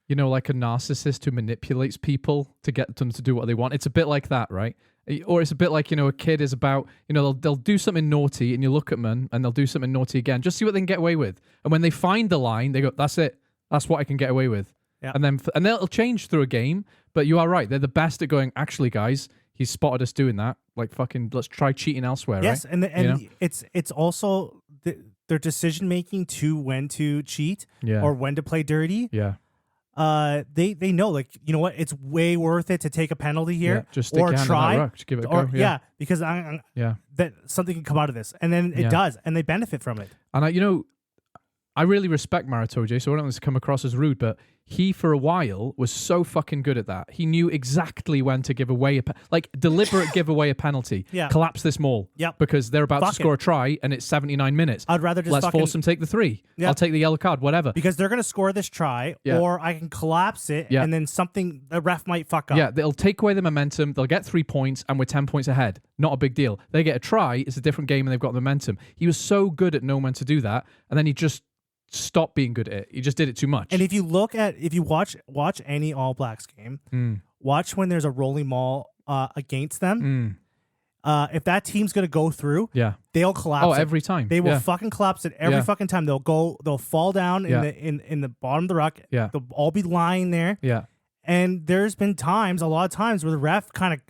Speaker 3: you know, like a narcissist who manipulates people to get them to do what they want. It's a bit like that, right? Or it's a bit like, you know, a kid is about, you know, they'll do something naughty and you look at them and they'll do something naughty again. Just see what they can get away with. And when they find the line, they go, that's it. That's what I can get away with.
Speaker 2: Yeah.
Speaker 3: And they'll change through a game. But you are right. They're the best at going, actually, guys, he's spotted us doing that. Like, fucking, let's try cheating elsewhere,
Speaker 2: yes,
Speaker 3: right?
Speaker 2: And you know? it's also their decision-making to when to cheat or when to play dirty.
Speaker 3: Yeah.
Speaker 2: They know, like, you know what, it's way worth it to take a penalty here,
Speaker 3: just stick
Speaker 2: or
Speaker 3: your hand
Speaker 2: try,
Speaker 3: in that ruck, just give it a go.
Speaker 2: Because that something can come out of this, and then it does, and they benefit from it.
Speaker 3: And I really respect Maritoje, so I don't want this to come across as rude, but he, for a while, was so fucking good at that. He knew exactly when to give away deliberate give away a penalty.
Speaker 2: Yeah.
Speaker 3: Collapse this maul.
Speaker 2: Yep.
Speaker 3: Because they're about
Speaker 2: Fuck
Speaker 3: to score a try and it's 79 minutes.
Speaker 2: I'd rather just
Speaker 3: Let's force them to take the 3.
Speaker 2: Yep.
Speaker 3: I'll take the yellow card, whatever.
Speaker 2: Because they're going to score this try, or I can collapse it, and then the ref might fuck up.
Speaker 3: Yeah, they'll take away the momentum. They'll get 3 points, and we're 10 points ahead. Not a big deal. They get a try. It's a different game, and they've got momentum. He was so good at knowing when to do that, and then he just stopped being good at it. He just did it too much.
Speaker 2: And if you watch any All Blacks game, watch when there's a rolling maul against them. If that team's gonna go through, they'll collapse.
Speaker 3: Oh,
Speaker 2: it.
Speaker 3: every time
Speaker 2: They will fucking collapse it every fucking time. They'll fall down in the bottom of the ruck.
Speaker 3: Yeah.
Speaker 2: They'll all be lying there.
Speaker 3: Yeah.
Speaker 2: And there's been a lot of times where the ref kind of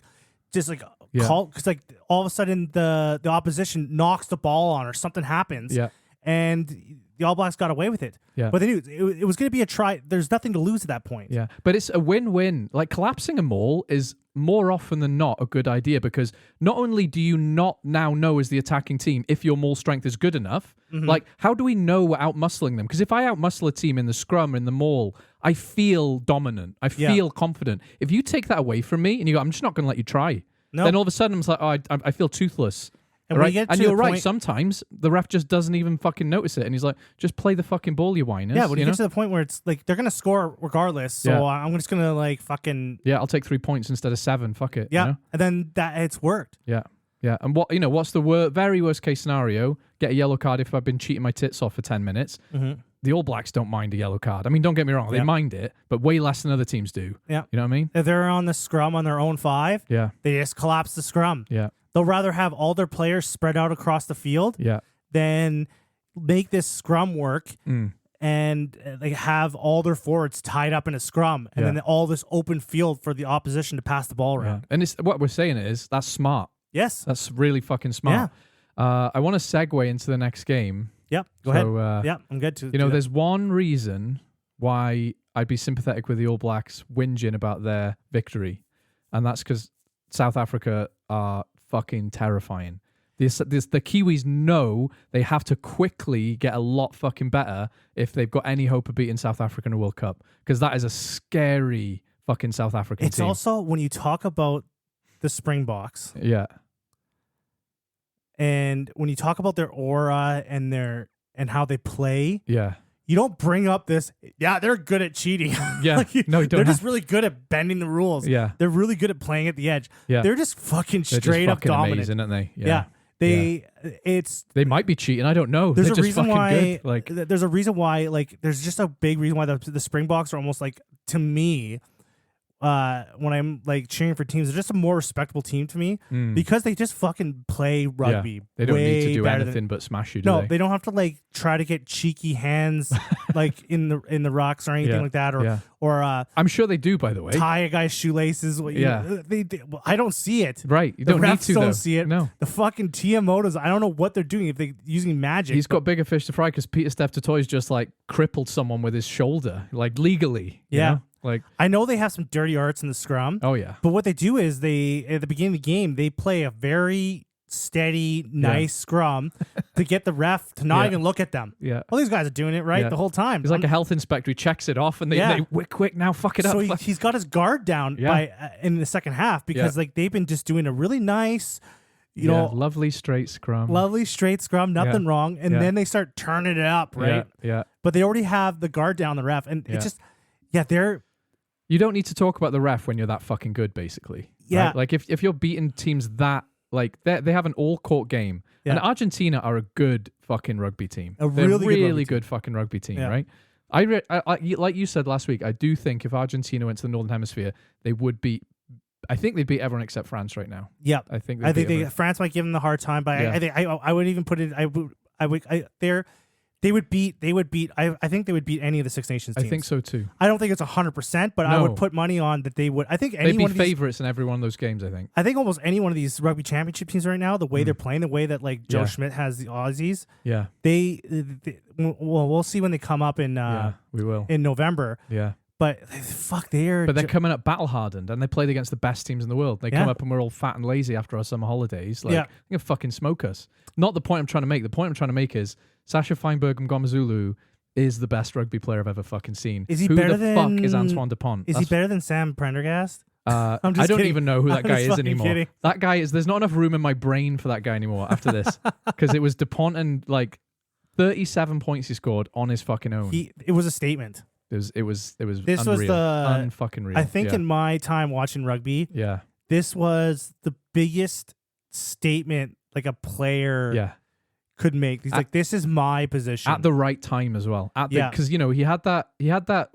Speaker 2: just like call, because like all of a sudden the opposition knocks the ball on or something happens.
Speaker 3: Yeah.
Speaker 2: And the All Blacks got away with it.
Speaker 3: Yeah.
Speaker 2: But they knew it was going to be a try. There's nothing to lose at that point.
Speaker 3: Yeah. But it's a win-win. Like, collapsing a maul is more often than not a good idea, because not only do you not now know as the attacking team if your maul strength is good enough, like, how do we know we're out-muscling them? Because if I out-muscle a team in the scrum, in the maul, I feel dominant. I feel confident. If you take that away from me and you go, I'm just not going to let you try, then all of a sudden I'm like, oh, I feel toothless.
Speaker 2: And,
Speaker 3: and you're right, sometimes the ref just doesn't even fucking notice it, and he's like, just play the fucking ball, you whiners.
Speaker 2: Yeah, when you get to the point where it's like they're going to score regardless, so I'm just going to like fucking...
Speaker 3: Yeah, I'll take 3 points instead of 7, fuck it.
Speaker 2: Yeah,
Speaker 3: you know?
Speaker 2: And then it's worked.
Speaker 3: Yeah, yeah. And what's the very worst case scenario? Get a yellow card if I've been cheating my tits off for 10 minutes. The All Blacks don't mind a yellow card. I mean, don't get me wrong, they mind it, but way less than other teams do.
Speaker 2: Yeah.
Speaker 3: You know what I mean?
Speaker 2: If they're on the scrum on their own 5, they just collapse the scrum.
Speaker 3: Yeah.
Speaker 2: They'll rather have all their players spread out across the field than make this scrum work and they have all their forwards tied up in a scrum and then all this open field for the opposition to pass the ball around.
Speaker 3: And it's what we're saying is that's smart.
Speaker 2: Yes.
Speaker 3: That's really fucking smart. Yeah. I want to segue into the next game.
Speaker 2: Yep. Go ahead. Yeah, I'm good to
Speaker 3: there's one reason why I'd be sympathetic with the All Blacks whinging about their victory, and that's because South Africa are fucking terrifying. The Kiwis know they have to quickly get a lot fucking better if they've got any hope of beating South Africa in a World Cup, because that is a scary fucking South African team.
Speaker 2: It's also, when you talk about the Springboks, and when you talk about their aura and how they play, you don't bring up this. Yeah, they're good at cheating.
Speaker 3: Yeah,
Speaker 2: they're just really good at bending the rules.
Speaker 3: Yeah,
Speaker 2: they're really good at playing at the edge.
Speaker 3: Yeah,
Speaker 2: they're just fucking straight up dominant,
Speaker 3: amazing, aren't they?
Speaker 2: Yeah. They
Speaker 3: might be cheating. I don't know.
Speaker 2: There's
Speaker 3: they're
Speaker 2: a
Speaker 3: just
Speaker 2: reason why.
Speaker 3: Good.
Speaker 2: There's a reason why. Like, there's just a big reason why the Springboks are almost like, to me, when I'm like cheering for teams, they're just a more respectable team to me because they just fucking play rugby.
Speaker 3: Yeah. They don't need to do anything
Speaker 2: but
Speaker 3: smash you. Do
Speaker 2: they don't have to like try to get cheeky hands like in the rocks or anything like that, or
Speaker 3: I'm sure they do, by the way.
Speaker 2: Tie a guy's shoelaces. They I don't see it.
Speaker 3: Right, you don't need to.
Speaker 2: Don't
Speaker 3: though.
Speaker 2: see it.
Speaker 3: No,
Speaker 2: the fucking Tiamotos. I don't know what they're doing, if they're using magic.
Speaker 3: He's got bigger fish to fry because Peter Steph Totoy's just like crippled someone with his shoulder, like legally. You know? Like,
Speaker 2: I know they have some dirty arts in the scrum.
Speaker 3: Oh yeah.
Speaker 2: But what they do is at the beginning of the game, they play a very steady, nice scrum to get the ref to not even look at them.
Speaker 3: Yeah.
Speaker 2: Well, these guys are doing it the whole time.
Speaker 3: He's like a health inspector who checks it off and they quick now fuck it up.
Speaker 2: So he's got his guard down by in the second half because like they've been just doing a really nice, you know,
Speaker 3: lovely straight scrum,
Speaker 2: nothing wrong, and then they start turning it up, right?
Speaker 3: Yeah.
Speaker 2: But they already have the guard down the ref, and it just they're.
Speaker 3: You don't need to talk about the ref when you're that fucking good, basically.
Speaker 2: Yeah.
Speaker 3: Right? Like, if you're beating teams that, like, they have an all-court game. Yeah. And Argentina are a good fucking rugby team.
Speaker 2: They're
Speaker 3: really good fucking rugby team, right? I like you said last week, I do think if Argentina went to the Northern Hemisphere, they would beat... I think they'd beat everyone except France right now.
Speaker 2: Yeah.
Speaker 3: I think
Speaker 2: France might give them the hard time, but I would even put it... They would beat. I think they would beat any of the Six Nations teams.
Speaker 3: I think so too.
Speaker 2: I don't think it's 100%, but I would put money on that they would. I think
Speaker 3: they'd be favorites in every one of those games. I think
Speaker 2: almost any one of these rugby championship teams right now, the way they're playing, the way that like Joe Schmidt has the Aussies.
Speaker 3: Yeah.
Speaker 2: We'll see when they come up in.
Speaker 3: We will
Speaker 2: in November.
Speaker 3: Yeah.
Speaker 2: But they're
Speaker 3: coming up battle hardened, and they played against the best teams in the world. They come up and we're all fat and lazy after our summer holidays. Like, they're gonna fucking smoke us. Not the point I'm trying to make. The point I'm trying to make is Sasha Feinberg and Gomazulu is the best rugby player I've ever fucking seen.
Speaker 2: Is he
Speaker 3: Who
Speaker 2: better
Speaker 3: the fuck is Antoine Dupont?
Speaker 2: Is he better than Sam Prendergast?
Speaker 3: I don't
Speaker 2: kidding.
Speaker 3: even know who that guy is anymore.
Speaker 2: Kidding.
Speaker 3: That guy is. There's not enough room in my brain for that guy anymore after this, because it was Dupont and like 37 points he scored on his fucking own.
Speaker 2: It was a statement.
Speaker 3: It was. This
Speaker 2: unreal.
Speaker 3: was the unfucking real.
Speaker 2: I think in my time watching rugby, this was the biggest statement like a player could make. He's like, this is my position
Speaker 3: at the right time as well. Because he had that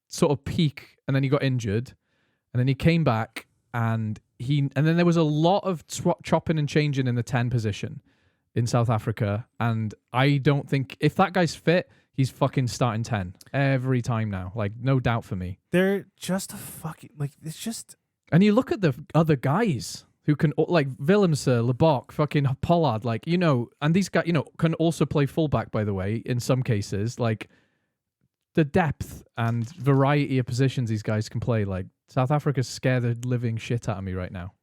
Speaker 3: sort of peak, and then he got injured, and then he came back, and then there was a lot of chopping and changing in the 10 position in South Africa, and I don't think if that guy's fit, he's fucking starting 10 every time now. Like, no doubt for me.
Speaker 2: They're just a fucking like it's just.
Speaker 3: And you look at the other guys who can, like Willemse, Lebok, fucking Pollard, like, and these guys, can also play fullback, by the way, in some cases. Like, the depth and variety of positions these guys can play, like, South Africa's scared the living shit out of me right now.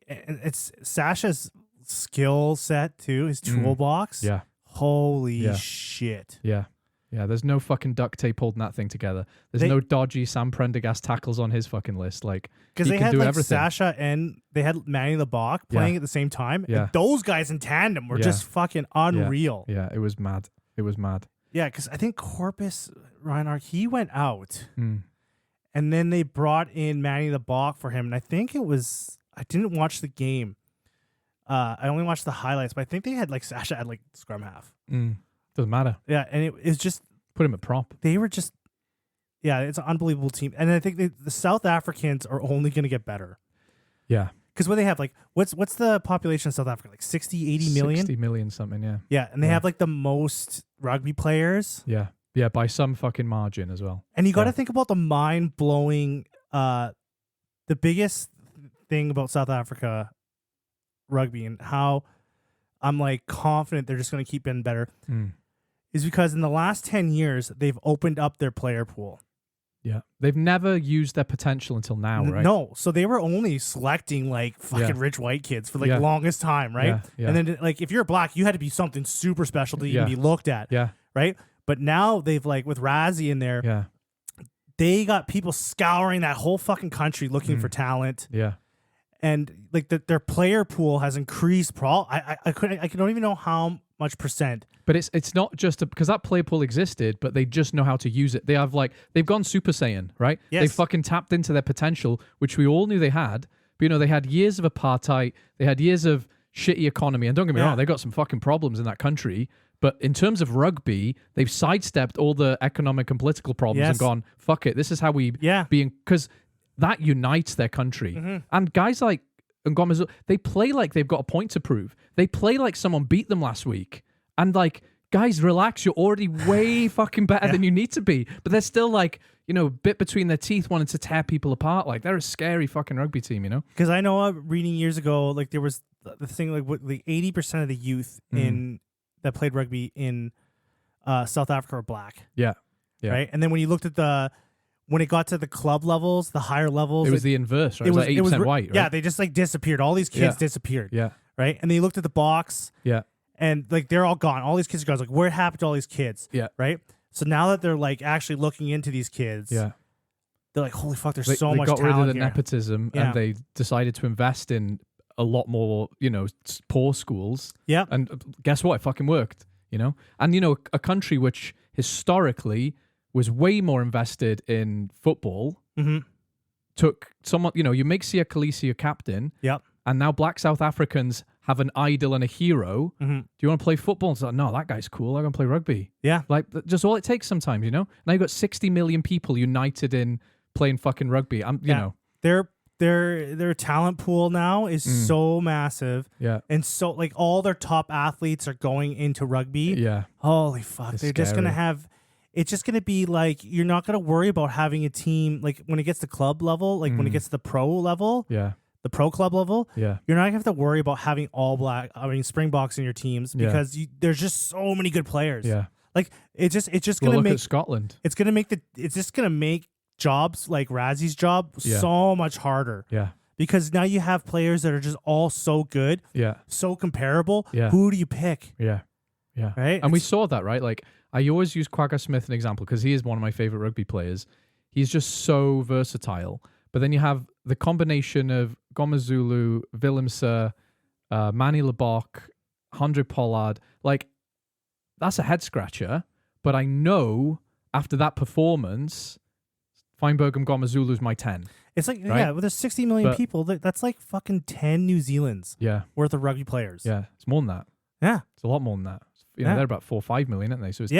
Speaker 2: And it's Sasha's skill set, too, his toolbox.
Speaker 3: Yeah.
Speaker 2: Holy shit.
Speaker 3: Yeah. Yeah, there's no fucking duct tape holding that thing together. There's no dodgy Sam Prendergast tackles on his fucking list. Like,
Speaker 2: because they had
Speaker 3: do
Speaker 2: like
Speaker 3: everything.
Speaker 2: Sasha and they had Manny Lebok playing at the same time.
Speaker 3: Yeah.
Speaker 2: And those guys in tandem were just fucking unreal.
Speaker 3: Yeah, it was mad. It was mad.
Speaker 2: Yeah, because I think Corpus Reinhardt, he went out. And then they brought in Manny Lebok for him. And I think I didn't watch the game. I only watched the highlights, but I think they had like Sasha at like scrum half.
Speaker 3: Doesn't matter.
Speaker 2: Yeah, and it's just
Speaker 3: put him at prop.
Speaker 2: They were just, it's an unbelievable team, and I think the South Africans are only going to get better.
Speaker 3: Yeah,
Speaker 2: because what they have, like, what's the population of South Africa? Like 60, 80 million?
Speaker 3: 60 million something. Yeah.
Speaker 2: Yeah, and they have like the most rugby players.
Speaker 3: Yeah, by some fucking margin as well.
Speaker 2: And you got to think about the mind blowing. The biggest thing about South Africa rugby and how I'm like confident they're just going to keep getting better. Is because in the last 10 years, they've opened up their player pool.
Speaker 3: Yeah. They've never used their potential until now, right?
Speaker 2: No. So they were only selecting like fucking rich white kids for like the longest time, right?
Speaker 3: Yeah.
Speaker 2: And then like if you're black, you had to be something super special to even be looked at.
Speaker 3: Yeah.
Speaker 2: Right? But now they've like with Razzie in there, they got people scouring that whole fucking country looking for talent.
Speaker 3: Yeah.
Speaker 2: And like their player pool has increased. I don't even know how much percent.
Speaker 3: But it's not just because that player pool existed, but they just know how to use it. They've gone Super Saiyan, right?
Speaker 2: Yes.
Speaker 3: They fucking tapped into their potential, which we all knew they had. But they had years of apartheid, they had years of shitty economy, and don't get me wrong, they got some fucking problems in that country. But in terms of rugby, they've sidestepped all the economic and political problems and gone, fuck it, this is how we because that unites their country. And guys like Ngoma, they play like they've got a point to prove. They play like someone beat them last week. And like, guys, relax. You're already way fucking better than you need to be. But they're still like, bit between their teeth wanting to tear people apart. Like, they're a scary fucking rugby team,
Speaker 2: Because I know reading years ago, like there was the thing like what the 80% of the youth that played rugby in South Africa were black.
Speaker 3: Yeah.
Speaker 2: Right? And then when you looked at when it got to the club levels, the higher levels,
Speaker 3: it was the inverse, right? It was like 8% white, right?
Speaker 2: Yeah, they just like disappeared. All these kids disappeared.
Speaker 3: Yeah.
Speaker 2: Right? And then you looked at the box.
Speaker 3: Yeah.
Speaker 2: And like they're all gone. All these kids are gone. It's like, where happened to all these kids?
Speaker 3: Yeah.
Speaker 2: Right? So now that they're like actually looking into these kids, they're like, holy fuck, there's so much talent.
Speaker 3: They got rid of the
Speaker 2: here.
Speaker 3: nepotism and they decided to invest in a lot more, poor schools.
Speaker 2: Yeah.
Speaker 3: And guess what? It fucking worked, And, a country which historically was way more invested in football, took someone, you make Siya Kolisi your captain.
Speaker 2: Yep.
Speaker 3: And now black South Africans have an idol and a hero. Do you want to play football? It's like, no, that guy's cool. I'm going to play rugby.
Speaker 2: Yeah.
Speaker 3: Like, just all it takes sometimes, Now you've got 60 million people united in playing fucking rugby.
Speaker 2: Their talent pool now is so massive.
Speaker 3: Yeah.
Speaker 2: And so, like, all their top athletes are going into rugby.
Speaker 3: Yeah.
Speaker 2: Holy fuck. They're just going to have... It's just going to be like, you're not going to worry about having a team, like, when it gets to club level, like, when it gets to the pro level...
Speaker 3: Yeah.
Speaker 2: The pro club level,
Speaker 3: you're
Speaker 2: not gonna have to worry about having Springboks in your teams because there's just so many good players.
Speaker 3: Yeah,
Speaker 2: like it's just gonna make
Speaker 3: Scotland.
Speaker 2: It's just gonna make jobs like Razzie's job so much harder.
Speaker 3: Yeah,
Speaker 2: because now you have players that are just all so good.
Speaker 3: Yeah,
Speaker 2: so comparable.
Speaker 3: Yeah,
Speaker 2: who do you pick?
Speaker 3: Yeah,
Speaker 2: right.
Speaker 3: And we saw that, right? Like I always use Quagga Smith as an example because he is one of my favorite rugby players. He's just so versatile. But then you have the combination of Gomezulu, Willemse, Manny Lebok, Andre Pollard. Like, that's a head scratcher. But I know after that performance, Feinberg and Gomezulu's my 10.
Speaker 2: It's like,
Speaker 3: right?
Speaker 2: yeah, with there's 60 million people, that's like fucking 10 New Zealand's worth of rugby players.
Speaker 3: Yeah, it's more than that.
Speaker 2: Yeah.
Speaker 3: It's a lot more than that. You know, they're about 4 or 5 million, aren't they? So it's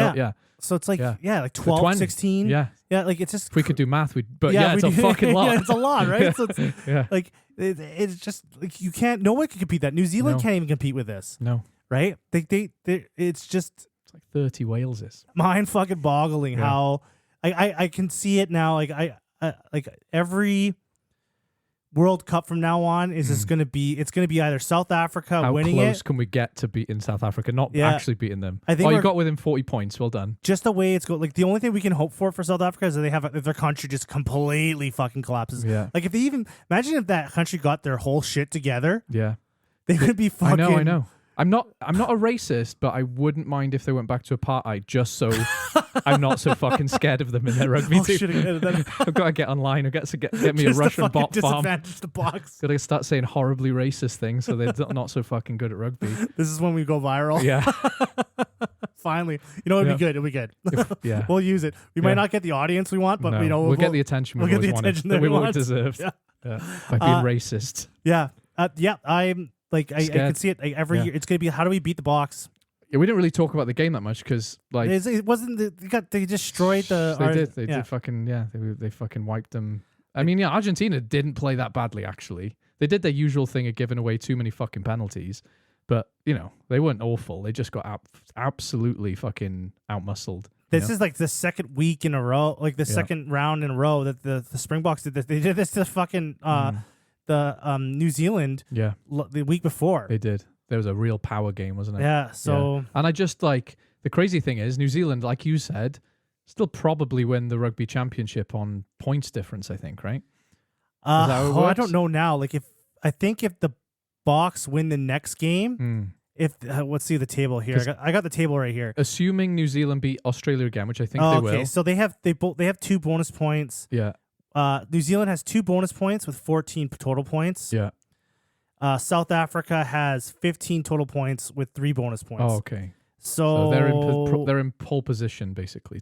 Speaker 2: So it's like, like 12,
Speaker 3: 20.
Speaker 2: 16.
Speaker 3: Yeah.
Speaker 2: Yeah, like it's just...
Speaker 3: If we could do math, it's a fucking lot.
Speaker 2: Yeah, it's a lot, right? So it's like, it's just, like, you can't, no one can compete that. New Zealand can't even compete with this.
Speaker 3: No.
Speaker 2: Right? It's just...
Speaker 3: It's like 30 Waleses.
Speaker 2: Mind fucking boggling how I can see it now. Like every World Cup from now on is just going to be, it's going to be either South Africa winning it.
Speaker 3: How close can we get to beating South Africa? Not actually beating them.
Speaker 2: I think
Speaker 3: you got within 40 points. Well done.
Speaker 2: Just the way it's going. Like the only thing we can hope for South Africa is that they have if their country just completely fucking collapses.
Speaker 3: Yeah.
Speaker 2: Like if they even imagine if that country got their whole shit together.
Speaker 3: Yeah.
Speaker 2: They would be fucking.
Speaker 3: I know. I'm not a racist, but I wouldn't mind if they went back to apartheid just so I'm not so fucking scared of them in their rugby team. I've got to get online and get me a Russian bot farm.
Speaker 2: The box.
Speaker 3: Got to start saying horribly racist things so they're not so fucking good at rugby.
Speaker 2: This is when we go viral.
Speaker 3: Yeah.
Speaker 2: Finally. You know, it'll be good. It'll be good.
Speaker 3: Yeah.
Speaker 2: We'll use it. We might not get the audience we want, but
Speaker 3: we'll get the attention we'll get the attention that we always deserved.
Speaker 2: Yeah.
Speaker 3: By being racist.
Speaker 2: Yeah. I'm like I can see it like, every year. It's gonna be how do we beat the Box?
Speaker 3: Yeah, we didn't really talk about the game that much because like
Speaker 2: it wasn't they destroyed the.
Speaker 3: They did fucking they fucking wiped them. I mean, Argentina didn't play that badly actually. They did their usual thing of giving away too many fucking penalties, but they weren't awful. They just got absolutely fucking outmuscled.
Speaker 2: This is like the second week in a row, like the second round in a row that the Springboks did this. They did this to fucking New Zealand the week before.
Speaker 3: They did. There was a real power game, wasn't it?
Speaker 2: Yeah, so...
Speaker 3: And I just, like... The crazy thing is, New Zealand, like you said, still probably win the rugby championship on points difference, I think, right?
Speaker 2: I don't know now. Like, if the Boks win the next game... let's see the table here. I got the table right here.
Speaker 3: Assuming New Zealand beat Australia again, which I think they will.
Speaker 2: Okay, so they have 2 bonus points.
Speaker 3: Yeah.
Speaker 2: New Zealand has 2 bonus points with 14 total points.
Speaker 3: Yeah.
Speaker 2: South Africa has 15 total points with 3 bonus points.
Speaker 3: Oh, okay.
Speaker 2: So
Speaker 3: they're in pole position basically.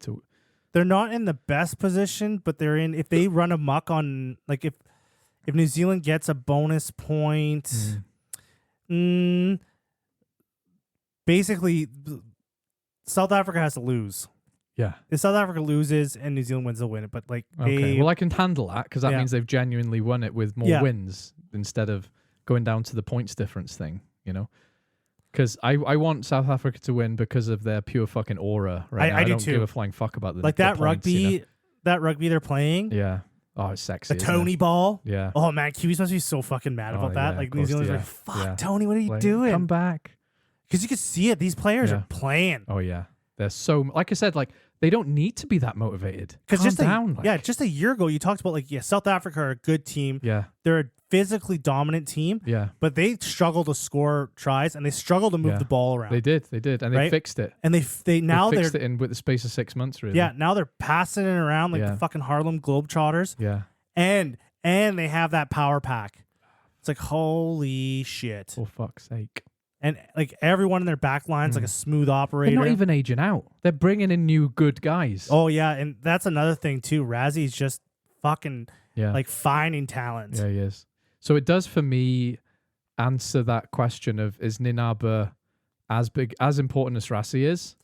Speaker 2: They're not in the best position, but they're in. If they run amok on if New Zealand gets a bonus point, basically South Africa has to lose.
Speaker 3: Yeah.
Speaker 2: If South Africa loses and New Zealand wins, they'll win it. But
Speaker 3: well, I can handle that because that means they've genuinely won it with more wins instead of going down to the points difference thing, Because I want South Africa to win because of their pure fucking aura. Right? I don't give a flying fuck about
Speaker 2: that
Speaker 3: points,
Speaker 2: rugby. That rugby they're playing.
Speaker 3: Yeah. Oh, it's sexy.
Speaker 2: The Tony ball.
Speaker 3: Yeah.
Speaker 2: Oh man, Kiwis must be so fucking mad about that. Like New Zealand's like, fuck Tony, what are you doing?
Speaker 3: Come back.
Speaker 2: Because you can see it. These players are playing.
Speaker 3: Oh yeah. They're so, like I said, like they don't need to be that motivated. Because just
Speaker 2: a year ago you talked about South Africa are a good team.
Speaker 3: Yeah.
Speaker 2: They're a physically dominant team.
Speaker 3: Yeah.
Speaker 2: But they struggle to score tries and they struggle to move the ball around.
Speaker 3: They did, and they fixed it.
Speaker 2: And they fixed it
Speaker 3: in with the space of 6 months, really.
Speaker 2: Yeah. Now they're passing it around like the fucking Harlem Globetrotters.
Speaker 3: Yeah.
Speaker 2: And they have that power pack. It's like holy shit.
Speaker 3: For fuck's sake.
Speaker 2: And everyone in their back line's like a smooth operator.
Speaker 3: They're not even aging out. They're bringing in new good guys.
Speaker 2: Oh yeah, and that's another thing too. Razzie's just fucking finding talent.
Speaker 3: Yeah, he is. So it does for me answer that question of is Ninaba as important as Rassie is?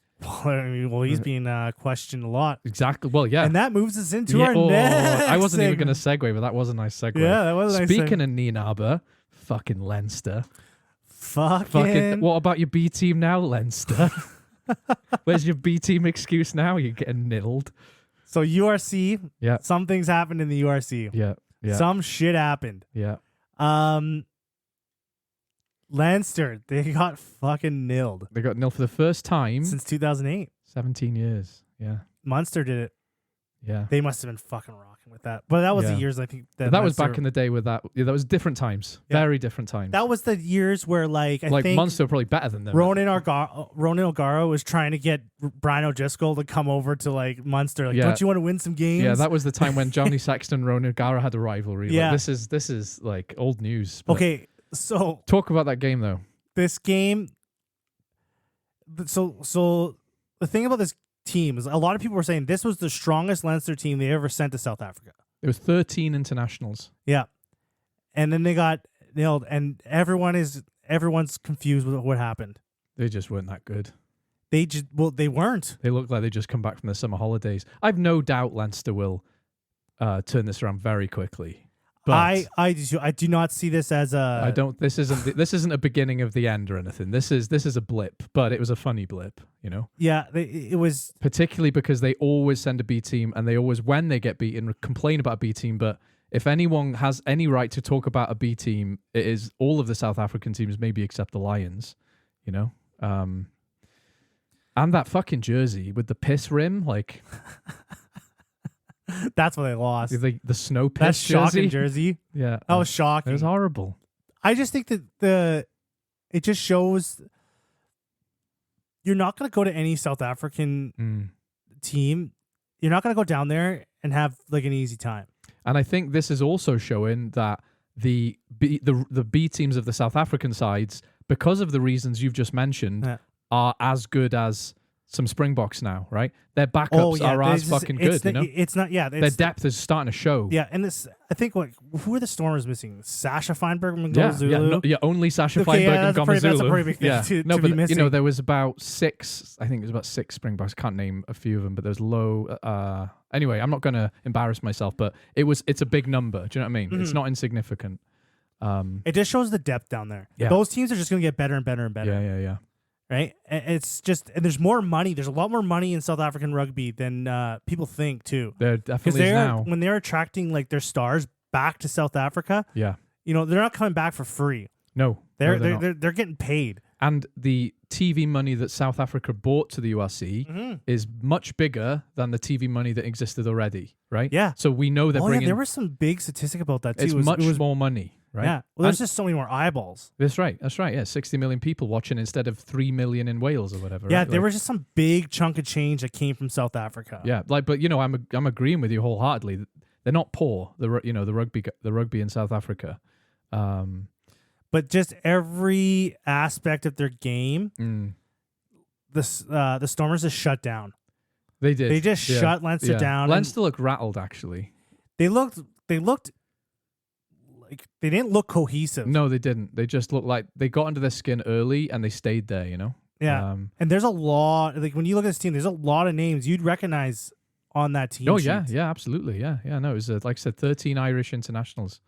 Speaker 2: Well, he's being questioned a lot.
Speaker 3: Exactly. Well, yeah.
Speaker 2: And that moves us into our next
Speaker 3: I wasn't even
Speaker 2: segment.
Speaker 3: going to segue, but that was a nice segue.
Speaker 2: Yeah, that was a nice
Speaker 3: Speaking of Ninaba, fucking Leinster.
Speaker 2: Fucking.
Speaker 3: What about your B team now, Leinster? Where's your B team excuse now? You're getting nilled.
Speaker 2: So URC.
Speaker 3: Yeah.
Speaker 2: Some things happened in the URC.
Speaker 3: Yeah. Yeah.
Speaker 2: Some shit happened.
Speaker 3: Yeah.
Speaker 2: Leinster, they got fucking nilled.
Speaker 3: They got nilled for the first time
Speaker 2: since 2008.
Speaker 3: 17 years. Yeah.
Speaker 2: Munster did it.
Speaker 3: Yeah.
Speaker 2: They must have been fucking rocking with that. But that was the
Speaker 3: Yeah.
Speaker 2: years, I think.
Speaker 3: That was back in the day with that. Yeah, that was different times.
Speaker 2: Yeah.
Speaker 3: Very different times.
Speaker 2: That was the years where, like, I think
Speaker 3: Munster were probably better than them.
Speaker 2: Ronan O'Gara was trying to get Brian O'Driscoll to come over to, like, Munster. Like,
Speaker 3: Yeah.
Speaker 2: don't you want to win some games?
Speaker 3: Yeah, that was the time when Johnny Sexton and Ronan O'Gara had a rivalry.
Speaker 2: Yeah.
Speaker 3: Like, this is like old news. But
Speaker 2: Okay, so
Speaker 3: talk about that game though.
Speaker 2: this game. So the thing about this team is a lot of people were saying this was the strongest Leinster team they ever sent to South Africa.
Speaker 3: There was 13 internationals.
Speaker 2: Yeah, and then they got nailed, and everyone's confused with what happened.
Speaker 3: They just weren't that good.
Speaker 2: They weren't.
Speaker 3: They looked like they just come back from the summer holidays. I've no doubt Leinster will turn this around very quickly. But
Speaker 2: I do not see this as a.
Speaker 3: I don't. This isn't a beginning of the end or anything. This is a blip, but it was a funny blip, you know.
Speaker 2: Yeah, it was
Speaker 3: Particularly because they always send a B team, and they always, when they get beaten, complain about a B team. But if anyone has any right to talk about a B team, it is all of the South African teams, maybe except the Lions, you know. And that fucking jersey with the piss rim, like.
Speaker 2: That's what they lost.
Speaker 3: The snow piss
Speaker 2: That's shocking
Speaker 3: jersey.
Speaker 2: jersey.
Speaker 3: Yeah.
Speaker 2: That was shocking.
Speaker 3: It was horrible.
Speaker 2: I just think that it just shows you're not going to go to any South African team. You're not going to go down there and have like an easy time.
Speaker 3: And I think this is also showing that the B teams of the South African sides, because of the reasons you've just mentioned, are as good as some Springboks now, right? Their backups are as fucking good, you know?
Speaker 2: It's not,
Speaker 3: their depth is starting to show.
Speaker 2: Yeah, and this, I think, like, who are the Stormers missing? Sasha Feinberg and Ngolo
Speaker 3: Only Sasha Feinberg and Ngolo
Speaker 2: That's a pretty big thing to be missing.
Speaker 3: You know, there was about six Springboks. I can't name a few of them, but there's low. Anyway, I'm not going to embarrass myself, but it's a big number. Do you know what I mean? Mm-hmm. It's not insignificant.
Speaker 2: It just shows the depth down there.
Speaker 3: Yeah.
Speaker 2: Those teams are just going to get better and better and better.
Speaker 3: Yeah.
Speaker 2: Right? It's just, and there's more money. There's a lot more money in South African rugby than people think, too.
Speaker 3: There definitely is now.
Speaker 2: When they're attracting like their stars back to South Africa,
Speaker 3: yeah,
Speaker 2: you know, they're not coming back for free.
Speaker 3: No,
Speaker 2: they're getting paid.
Speaker 3: And the TV money that South Africa brought to the URC is much bigger than the TV money that existed already, right?
Speaker 2: Yeah.
Speaker 3: So we know they're bringing.
Speaker 2: There was some big statistic about that too.
Speaker 3: It's much more money. Right?
Speaker 2: Yeah. Well, there's just so many more eyeballs.
Speaker 3: That's right. Yeah, 60 million people watching instead of 3 million in Wales or whatever.
Speaker 2: Yeah,
Speaker 3: right?
Speaker 2: there was just some big chunk of change that came from South Africa.
Speaker 3: Yeah, but you know, I'm agreeing with you wholeheartedly. They're not poor. The rugby in South Africa,
Speaker 2: but just every aspect of their game, the Stormers just shut down.
Speaker 3: They did.
Speaker 2: They just shut Leinster down.
Speaker 3: Leinster looked rattled. Actually,
Speaker 2: they looked. Like, they didn't look cohesive.
Speaker 3: No, they didn't. They just looked like they got under their skin early and they stayed there, you know?
Speaker 2: Yeah. And there's a lot, like when you look at this team, there's a lot of names you'd recognize on that team.
Speaker 3: Oh,
Speaker 2: sheet.
Speaker 3: yeah, absolutely. Yeah. No, it was, like I said, 13 Irish internationals.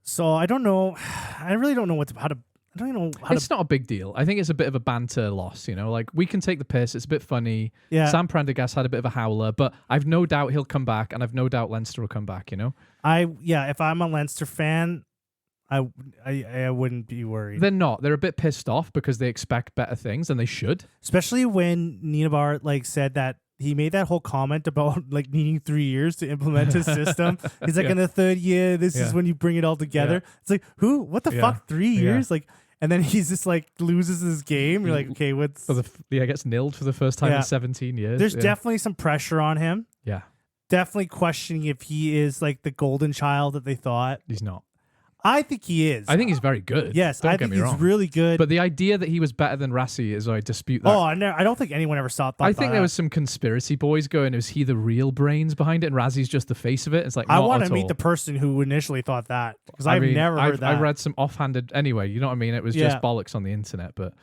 Speaker 2: So I don't know. I really don't know I don't even know how
Speaker 3: It's not a big deal. I think it's a bit of a banter loss, you know? Like, we can take the piss. It's a bit funny.
Speaker 2: Yeah.
Speaker 3: Sam Prendergast had a bit of a howler, but I've no doubt he'll come back, and I've no doubt Leinster will come back, you know?
Speaker 2: If I'm a Leinster fan, I wouldn't be worried.
Speaker 3: They're not. They're a bit pissed off because they expect better things, and they should.
Speaker 2: Especially when Nienaber said that he made that whole comment about needing 3 years to implement his system. He's like, in the third year, this is when you bring it all together. Yeah. It's like, who? What the fuck? 3 years? And then he's just loses his game. You're like, okay, what's...
Speaker 3: gets nilled for the first time in 17 years.
Speaker 2: There's definitely some pressure on him.
Speaker 3: Yeah.
Speaker 2: Definitely questioning if he is the golden child that they thought.
Speaker 3: He's not.
Speaker 2: I think he is.
Speaker 3: I think he's very good.
Speaker 2: Yes, I think he's really good.
Speaker 3: But the idea that he was better than Rassie is, I dispute that.
Speaker 2: Oh, I don't think anyone ever thought that.
Speaker 3: I think there was some conspiracy boys going, is he the real brains behind it and Rassie's just the face of it? It's like,
Speaker 2: I want to meet the person who initially thought that, because I've never heard that.
Speaker 3: I read some offhanded, anyway, you know what I mean? It was just bollocks on the internet, but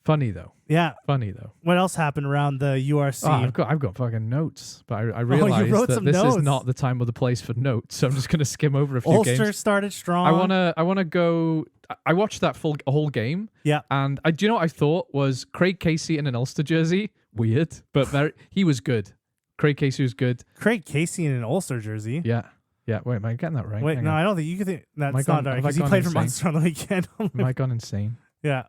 Speaker 3: funny though.
Speaker 2: Yeah.
Speaker 3: Funny though.
Speaker 2: What else happened around the URC?
Speaker 3: Oh, I've got fucking notes, but I realized that this is not the time or the place for notes, so I'm just going to skim over a few games.
Speaker 2: Ulster started strong.
Speaker 3: I want to go... I watched that whole game.
Speaker 2: Yeah.
Speaker 3: And do you know what I thought was Craig Casey in an Ulster jersey? Weird, but he was good. Craig Casey was good.
Speaker 2: Craig Casey in an Ulster jersey?
Speaker 3: Yeah. Yeah, wait, am I getting that right?
Speaker 2: Wait, no, I don't think you can think... That's not right, because he played for Munster on the weekend.
Speaker 3: Am I gone insane?
Speaker 2: Yeah.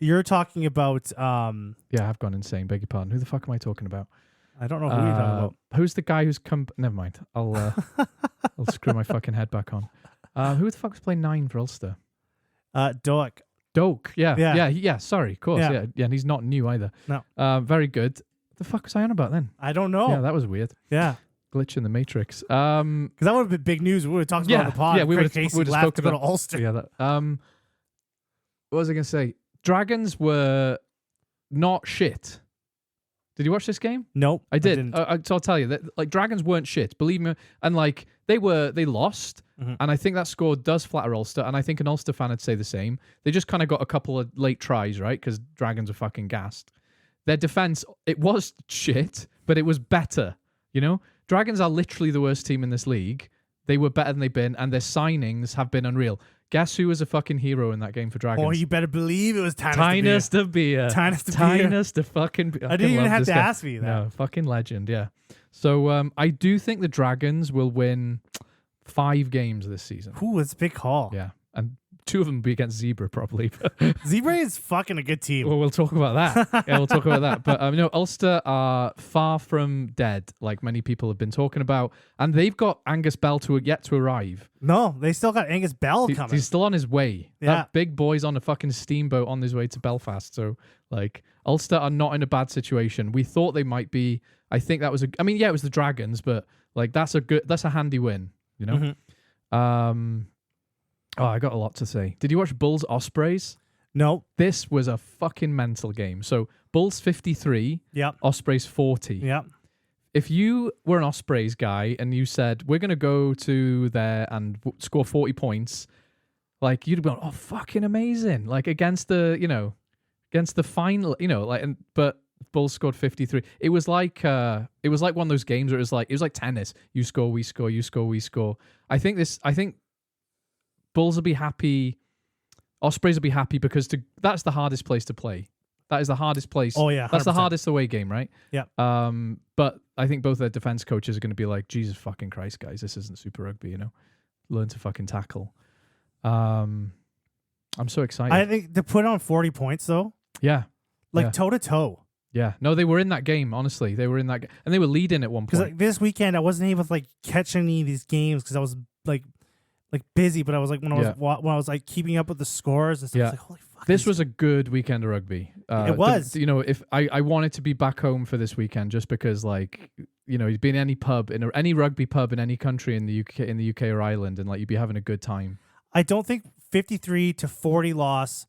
Speaker 2: You're talking about...
Speaker 3: Yeah, I've gone insane. Beg your pardon. Who the fuck am I talking about?
Speaker 2: I don't know who you're talking about.
Speaker 3: Who's the guy who's come? Never mind. I'll screw my fucking head back on. Who the fuck was playing 9 for Ulster?
Speaker 2: Doak.
Speaker 3: Doak. Yeah. Sorry, of course. Yeah. And he's not new either.
Speaker 2: No.
Speaker 3: Very good. The fuck was I on about then?
Speaker 2: I don't know.
Speaker 3: Yeah, that was weird.
Speaker 2: Yeah.
Speaker 3: Glitch in the Matrix.
Speaker 2: Because that would have been big news. We would have talked about it on the pod.
Speaker 3: Yeah, we would have spoken
Speaker 2: to go to Ulster.
Speaker 3: Yeah. What was I going to say? Dragons were not shit. Did you watch this game?
Speaker 2: Nope.
Speaker 3: I did. So I'll tell you that like Dragons weren't shit. Believe me. And like they lost. Mm-hmm. And I think that score does flatter Ulster. And I think an Ulster fan would say the same. They just kind of got a couple of late tries, right? Because Dragons are fucking gassed. Their defense, it was shit, but it was better. You know, Dragons are literally the worst team in this league. They were better than they've been, and their signings have been unreal. Guess who was a fucking hero in that game for Dragons?
Speaker 2: Oh, you better believe it was
Speaker 3: Tynus de Beer. Tynus de fucking Beer.
Speaker 2: I didn't even have to ask me that.
Speaker 3: No, fucking legend, yeah. So I do think the Dragons will win 5 games this season.
Speaker 2: Ooh, it's a big call.
Speaker 3: Yeah, and 2 of them will be against Zebra, probably.
Speaker 2: Zebra is fucking a good team.
Speaker 3: Well, we'll talk about that. Yeah, we'll talk about that. But no, Ulster are far from dead, like many people have been talking about. And they've got Angus Bell yet to arrive.
Speaker 2: No, they still got Angus Bell coming.
Speaker 3: He's still on his way.
Speaker 2: Yeah.
Speaker 3: That big boy's on a fucking steamboat on his way to Belfast. So, like, Ulster are not in a bad situation. We thought they might be. I think that was it was the Dragons, but, like, that's a handy win, you know? Mm-hmm. Oh, I got a lot to say. Did you watch Bulls Ospreys?
Speaker 2: No.
Speaker 3: This was a fucking mental game. So Bulls 53, Ospreys 40.
Speaker 2: Yep.
Speaker 3: If you were an Ospreys guy and you said, we're going to go to there and score 40 points, like you'd be going, oh, fucking amazing. Like against the final, but Bulls scored 53. It was like one of those games where it was like tennis. You score, we score, you score, we score. I think Bulls will be happy. Ospreys will be happy because that's the hardest place to play. That is the hardest place.
Speaker 2: Oh, yeah. 100%.
Speaker 3: That's the hardest away game, right?
Speaker 2: Yeah.
Speaker 3: But I think both their defense coaches are going to be like, Jesus fucking Christ, guys, this isn't Super Rugby, you know? Learn to fucking tackle. I'm so excited.
Speaker 2: I think to put on 40 points, though.
Speaker 3: Yeah.
Speaker 2: Like toe-to-toe.
Speaker 3: Yeah. No, they were in that game, honestly. They were in that game. And they were leading at one point.
Speaker 2: Because like, this weekend, I wasn't able to like catch any of these games because I was like busy, but I was like when I was like keeping up with the scores and stuff, I was like, holy fuck.
Speaker 3: This was a good weekend of rugby.
Speaker 2: It was.
Speaker 3: If I wanted to be back home for this weekend just because like, you'd be in any pub, in any rugby pub in any country in the UK or Ireland, and like you'd be having a good time.
Speaker 2: I don't think 53-40 loss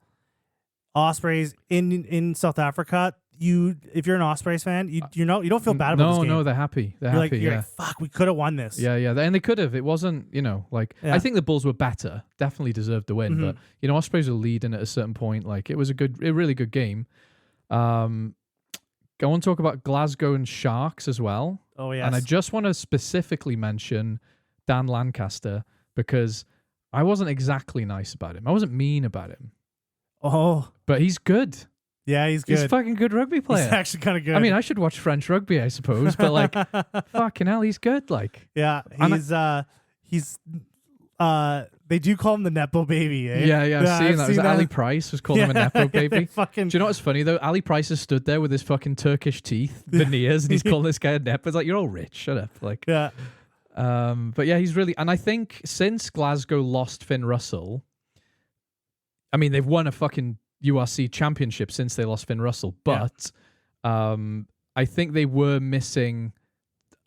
Speaker 2: Ospreys in South Africa. If you're an Ospreys fan, you don't feel bad about this game.
Speaker 3: No, they're happy. They're happy.
Speaker 2: You're like, fuck, we could have won this.
Speaker 3: Yeah, and they could have. It wasn't, I think the Bulls were better, definitely deserved the win.
Speaker 2: Mm-hmm.
Speaker 3: But Ospreys were leading at a certain point. Like it was a really good game. I want to talk about Glasgow and Sharks as well.
Speaker 2: Oh yes.
Speaker 3: And I just want to specifically mention Dan Lancaster because I wasn't exactly nice about him. I wasn't mean about him.
Speaker 2: Oh,
Speaker 3: but he's good.
Speaker 2: Yeah, he's good.
Speaker 3: He's a fucking good rugby player.
Speaker 2: He's actually kind of good.
Speaker 3: I mean, I should watch French rugby, I suppose, but like, fucking hell, he's good. Like,
Speaker 2: yeah, they do call him the Nepo baby. Eh?
Speaker 3: Yeah, I've seen that. Was Ali Price was called him a Nepo baby. Do you know what's funny though? Ali Price has stood there with his fucking Turkish teeth, veneers, and he's calling this guy a Nepo. It's like, you're all rich. Shut up. Like,
Speaker 2: yeah.
Speaker 3: But yeah, he's really, and I think since Glasgow lost Finn Russell, I mean, they've won a fucking URC championship since they lost Finn Russell, but I think they were missing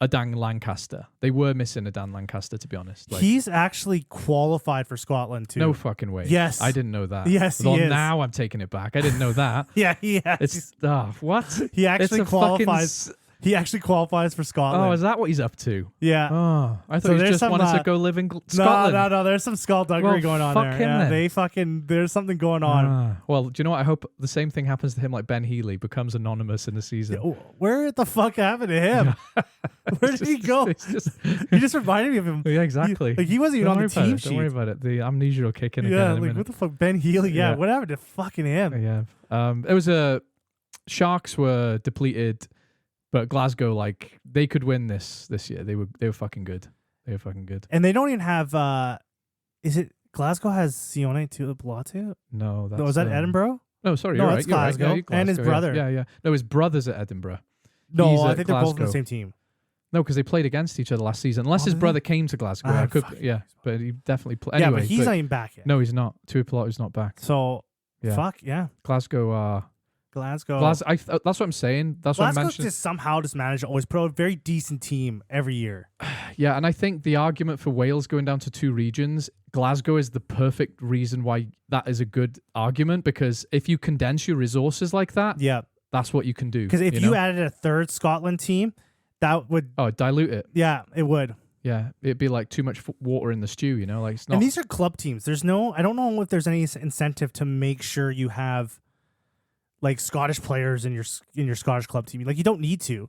Speaker 3: a Dan Lancaster. They were missing a Dan Lancaster, to be honest. Like,
Speaker 2: he's actually qualified for Scotland too.
Speaker 3: No fucking way.
Speaker 2: Yes.
Speaker 3: I didn't know that.
Speaker 2: Yes, he is.
Speaker 3: Now I'm taking it back. I didn't know that.
Speaker 2: Yeah, he has.
Speaker 3: It's what?
Speaker 2: He actually qualifies. He actually qualifies for Scotland.
Speaker 3: Oh, is that what he's up to?
Speaker 2: Yeah.
Speaker 3: Oh, I thought he just wanted to go live in Scotland.
Speaker 2: No. There's some skullduggery going on there. Yeah, there's something going on.
Speaker 3: Well, do you know what? I hope the same thing happens to him like Ben Healy becomes anonymous in the season.
Speaker 2: Where the fuck happened to him? Where did he go? You just reminded me of him.
Speaker 3: Yeah, exactly.
Speaker 2: He wasn't even on the team sheet.
Speaker 3: Don't worry about it. The amnesia will kick in again.
Speaker 2: Yeah, like what the fuck? Ben Healy. Yeah, what happened to fucking him?
Speaker 3: Yeah. It was Sharks were depleted. But Glasgow, like, they could win this year. They were fucking good. They were fucking good.
Speaker 2: And they don't even have. Is it Glasgow has Sione Tuipulotu?
Speaker 3: No, that's.
Speaker 2: Was that Edinburgh?
Speaker 3: No, sorry,
Speaker 2: no,
Speaker 3: you're
Speaker 2: it's
Speaker 3: right.
Speaker 2: Glasgow.
Speaker 3: You're right. Glasgow
Speaker 2: And his brother.
Speaker 3: Yeah. No, his brother's at Edinburgh.
Speaker 2: No,
Speaker 3: He's
Speaker 2: I
Speaker 3: at
Speaker 2: think they're both on the
Speaker 3: Glasgow.
Speaker 2: same team.
Speaker 3: No, because they played against each other last season. Unless his
Speaker 2: did
Speaker 3: brother came to Glasgow.
Speaker 2: Ah,
Speaker 3: I could,
Speaker 2: fuck.
Speaker 3: yeah, but he definitely played.
Speaker 2: Yeah,
Speaker 3: Anyway,
Speaker 2: but he's not even back yet.
Speaker 3: No, he's not. Tuipulotu's not back.
Speaker 2: So,
Speaker 3: Yeah.
Speaker 2: fuck, yeah.
Speaker 3: Glasgow.
Speaker 2: Glasgow.
Speaker 3: That's what I'm saying. That's what I
Speaker 2: Glasgow's
Speaker 3: mentioned.
Speaker 2: just somehow just managed to always put out a very decent team every year.
Speaker 3: Yeah, and I think the argument for Wales going down to 2 regions, Glasgow is the perfect reason why that is a good argument, because if you condense your resources like that,
Speaker 2: Yeah.
Speaker 3: that's what you can do.
Speaker 2: Because if
Speaker 3: know?
Speaker 2: you added a third Scotland team, that would...
Speaker 3: dilute it.
Speaker 2: Yeah, it would.
Speaker 3: Yeah, it'd be like too much water in the stew, you know? Like it's not.
Speaker 2: And these are club teams. I don't know if there's any incentive to make sure you have like Scottish players in your Scottish club team. Like you don't need to.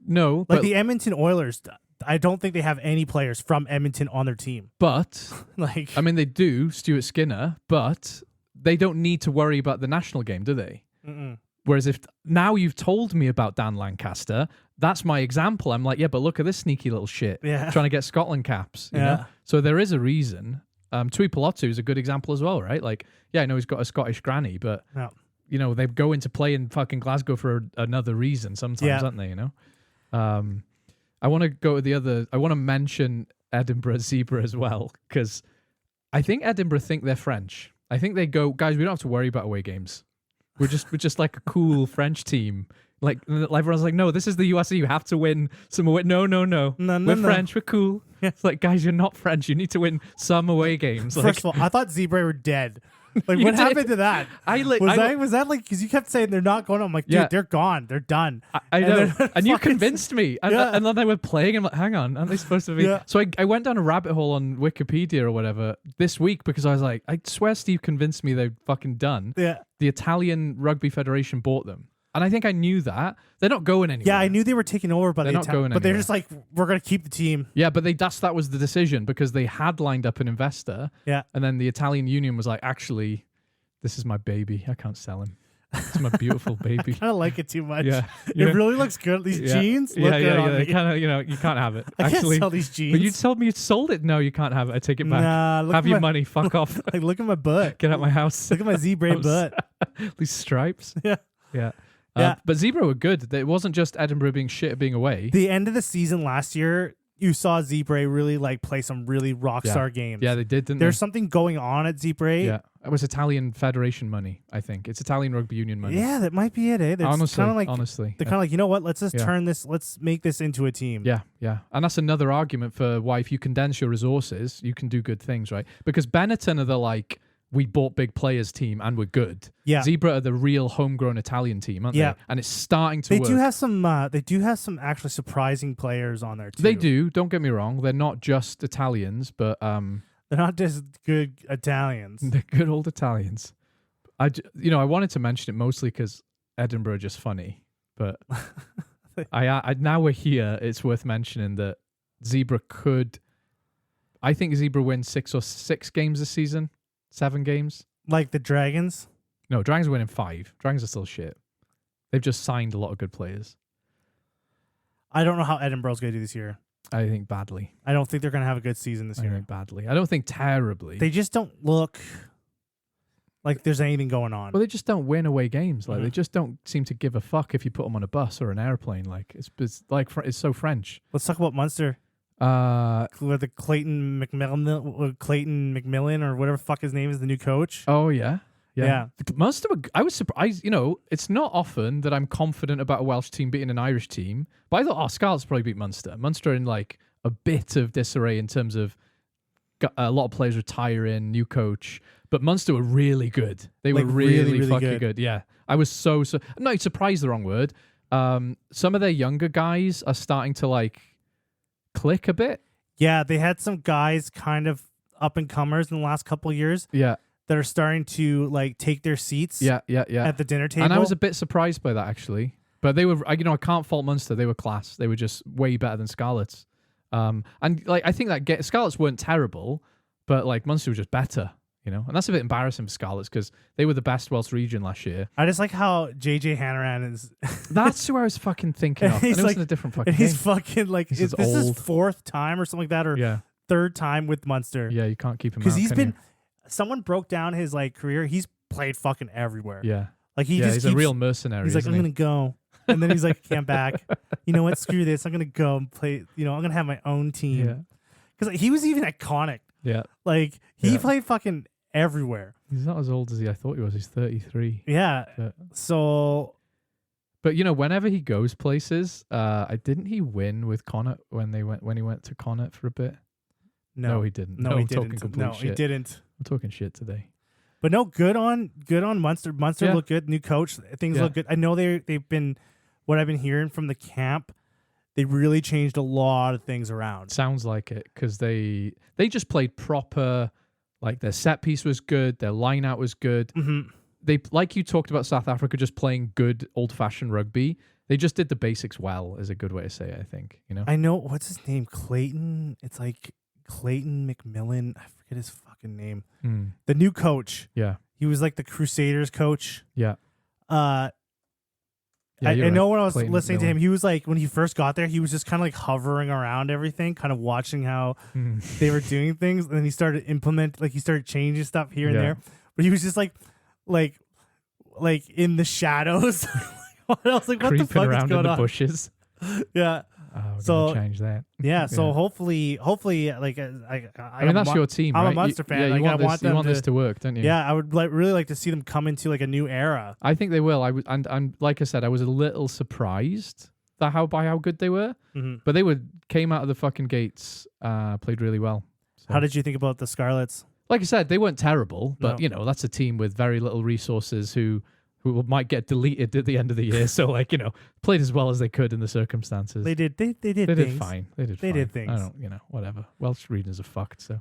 Speaker 3: No,
Speaker 2: Like
Speaker 3: but
Speaker 2: the Edmonton Oilers, I don't think they have any players from Edmonton on their team.
Speaker 3: but
Speaker 2: Like
Speaker 3: I mean they do, Stuart Skinner, but they don't need to worry about the national game, do they?
Speaker 2: mm-mm.
Speaker 3: Whereas if now you've told me about Dan Lancaster, that's my example. I'm like, yeah, but look at this sneaky little shit.
Speaker 2: Yeah.
Speaker 3: Trying to get Scotland caps. You know? So there is a reason. Tuipulotu is a good example as well, right? Like, yeah, I know he's got a Scottish granny, but
Speaker 2: Yeah.
Speaker 3: you know, they go into play in fucking Glasgow for another reason sometimes, aren't they, you know? I want to go to I want to mention Edinburgh Zebra as well, because I think Edinburgh think they're French. I think they go, guys, we don't have to worry about away games. We're just like a cool French team. Like everyone's like, no, this is the URC. You have to win some away. No. We're French. We're cool. It's like, guys, you're not French. You need to win some away games.
Speaker 2: First of all, I thought Zebra were dead. Like
Speaker 3: You
Speaker 2: what
Speaker 3: did.
Speaker 2: happened to that? Was that like because you kept saying they're not going? I'm like, dude,
Speaker 3: Yeah.
Speaker 2: they're gone. They're done.
Speaker 3: I know,
Speaker 2: then
Speaker 3: and you
Speaker 2: fucking-
Speaker 3: convinced me. And,
Speaker 2: Yeah.
Speaker 3: and then they were playing, and I'm like, hang on, aren't they supposed to be?
Speaker 2: Yeah.
Speaker 3: So I went down a rabbit hole on Wikipedia or whatever this week because I was like, I swear Steve convinced me they're fucking done.
Speaker 2: Yeah.
Speaker 3: The Italian Rugby Federation bought them. And I think I knew that. They're not going anywhere.
Speaker 2: Yeah, I knew they were taken over by
Speaker 3: They're
Speaker 2: the
Speaker 3: not
Speaker 2: Italian,
Speaker 3: going
Speaker 2: but they're
Speaker 3: anywhere.
Speaker 2: just like, we're gonna keep the team.
Speaker 3: Yeah, but that was the decision because they had lined up an investor.
Speaker 2: Yeah.
Speaker 3: And then the Italian Union was like, actually, this is my baby. I can't sell him. It's my beautiful baby.
Speaker 2: I don't like it too much.
Speaker 3: Yeah.
Speaker 2: It really looks good. These jeans look good on me.
Speaker 3: Kind of, you can't have it.
Speaker 2: I
Speaker 3: Actually,
Speaker 2: can't sell these jeans.
Speaker 3: but you told me you sold it. No, you can't have it. I take it back.
Speaker 2: Nah, look
Speaker 3: have
Speaker 2: at
Speaker 3: your
Speaker 2: my-
Speaker 3: money. Fuck off.
Speaker 2: Like, look at my butt.
Speaker 3: Get out my house.
Speaker 2: Look at my zebra butt.
Speaker 3: These stripes.
Speaker 2: Yeah.
Speaker 3: Yeah.
Speaker 2: Yeah.
Speaker 3: But Zebra were good. It wasn't just Edinburgh being shit at being away.
Speaker 2: The end of the season last year, you saw Zebra really like play some really rock star games.
Speaker 3: Yeah, they did, didn't
Speaker 2: There's
Speaker 3: they?
Speaker 2: something going on at Zebra.
Speaker 3: Yeah. It was Italian Federation money, I think. It's Italian Rugby Union money.
Speaker 2: Yeah, that might be it. They're
Speaker 3: Honestly.
Speaker 2: kind of like
Speaker 3: Honestly.
Speaker 2: they're kind of like, you know what? Let's just
Speaker 3: Yeah.
Speaker 2: turn this. Let's make this into a team.
Speaker 3: Yeah, yeah. And that's another argument for why if you condense your resources, you can do good things, right? Because Benetton are the like, we bought big players team and we're good.
Speaker 2: Yeah.
Speaker 3: Zebra are the real homegrown Italian team, aren't
Speaker 2: Yeah.
Speaker 3: they? And it's starting to
Speaker 2: They
Speaker 3: work.
Speaker 2: do have some. They do have some actually surprising players on there too.
Speaker 3: They do. Don't get me wrong. They're not just Italians, but
Speaker 2: They're not just good Italians.
Speaker 3: they're good old Italians. I wanted to mention it mostly because Edinburgh are just funny, but I now we're here. It's worth mentioning that Zebra could. I think Zebra wins 6 games this season, 7 games.
Speaker 2: Like the Dragons.
Speaker 3: No, Dragons are winning 5. Dragons are still shit. They've just signed a lot of good players.
Speaker 2: I don't know how Edinburgh's going to do this year.
Speaker 3: I think badly.
Speaker 2: I don't think they're going to have a good season this
Speaker 3: I
Speaker 2: year.
Speaker 3: think badly. I don't think terribly.
Speaker 2: They just don't look like there's anything going on.
Speaker 3: Well, they just don't win away games. Like
Speaker 2: Mhm.
Speaker 3: they just don't seem to give a fuck if you put them on a bus or an airplane. Like it's like it's so French.
Speaker 2: Let's talk about Munster. With the Clayton McMillan or whatever the fuck his name is, the new coach.
Speaker 3: Oh yeah.
Speaker 2: Yeah.
Speaker 3: Munster. I was surprised. You know, it's not often that I'm confident about a Welsh team beating an Irish team. But I thought, Scarlets probably beat Munster. Munster in like a bit of disarray in terms of a lot of players retiring, new coach. But Munster were really good. They
Speaker 2: Like,
Speaker 3: were really,
Speaker 2: really
Speaker 3: fucking
Speaker 2: good.
Speaker 3: good. Yeah, I was so. No, surprised the wrong word. Some of their younger guys are starting to like click a bit.
Speaker 2: Yeah, they had some guys kind of up and comers in the last couple of years
Speaker 3: Yeah,
Speaker 2: that are starting to like take their seats
Speaker 3: yeah.
Speaker 2: at the dinner table.
Speaker 3: And I was a bit surprised by that actually. But they were, I can't fault Munster. They were class. They were just way better than Scarlets. And like I think that Scarlets weren't terrible, but like Munster was just better. You know, and that's a bit embarrassing for Scarlets because they were the best Welsh region last year.
Speaker 2: I just like how JJ Hanrahan is.
Speaker 3: That's who I was fucking thinking of. And
Speaker 2: He's
Speaker 3: it was
Speaker 2: like-
Speaker 3: in a different fucking
Speaker 2: And he's
Speaker 3: game.
Speaker 2: fucking like,
Speaker 3: This
Speaker 2: this
Speaker 3: is
Speaker 2: is
Speaker 3: old.
Speaker 2: 4th time or something like that, or
Speaker 3: Yeah,
Speaker 2: 3rd time with Munster.
Speaker 3: yeah, you can't keep him out.
Speaker 2: Because he's
Speaker 3: can
Speaker 2: been, someone broke down his like career. He's played fucking everywhere.
Speaker 3: you? Yeah,
Speaker 2: Like
Speaker 3: he's a real mercenary.
Speaker 2: He's like, I'm gonna go, and then he's like, can't back. You know what? Screw this. I'm gonna go and play. I'm gonna have my own team.
Speaker 3: Yeah.
Speaker 2: Because he was even iconic.
Speaker 3: Yeah.
Speaker 2: Like he played fucking everywhere.
Speaker 3: He's not as old as I thought he was. He's 33.
Speaker 2: Yeah. So.
Speaker 3: But whenever he goes places, didn't he win with Connacht when he went to Connacht for a bit? No, he didn't.
Speaker 2: No, he
Speaker 3: talking
Speaker 2: didn't.
Speaker 3: complete
Speaker 2: No,
Speaker 3: shit.
Speaker 2: he didn't.
Speaker 3: I'm talking shit today.
Speaker 2: But no, good on Munster. Munster looked good. New coach, things look good. I know they've been, what I've been hearing from the camp, they really changed a lot of things around.
Speaker 3: Sounds like it, because they just played proper. Like their set piece was good, their line out was good.
Speaker 2: Mm-hmm.
Speaker 3: They, like you talked about South Africa just playing good old fashioned rugby. They just did the basics well, is a good way to say it, I think.
Speaker 2: I know, what's his name? Clayton. It's like Clayton McMillan. I forget his fucking name. The new coach.
Speaker 3: Yeah.
Speaker 2: He was like the Crusaders coach.
Speaker 3: Yeah.
Speaker 2: I know when I was listening to him, he was like, when he first got there, he was just kind of like hovering around everything, kind of watching how they were doing things. And then he started he started changing stuff here and there. But he was just like in the shadows. What else? Like, what
Speaker 3: creeping
Speaker 2: the fuck
Speaker 3: around
Speaker 2: is going
Speaker 3: in the
Speaker 2: on?
Speaker 3: bushes.
Speaker 2: Yeah.
Speaker 3: So change that.
Speaker 2: Yeah. So hopefully, like
Speaker 3: I mean, that's your team, right?
Speaker 2: I'm a Munster fan.
Speaker 3: Yeah,
Speaker 2: like,
Speaker 3: you want this to work, don't you?
Speaker 2: Yeah, I would really like to see them come into like a new era.
Speaker 3: I think they will. And like I said, I was a little surprised by how good they were.
Speaker 2: Mm-hmm.
Speaker 3: But they came out of the fucking gates, played really well. So.
Speaker 2: How did you think about the Scarlets?
Speaker 3: Like I said, they weren't terrible, but that's a team with very little resources who might get deleted at the end of the year. So played as well as they could in the circumstances.
Speaker 2: They did. They did.
Speaker 3: They
Speaker 2: things.
Speaker 3: did fine. They
Speaker 2: did things.
Speaker 3: I don't. Whatever. Welsh regions are fucked. So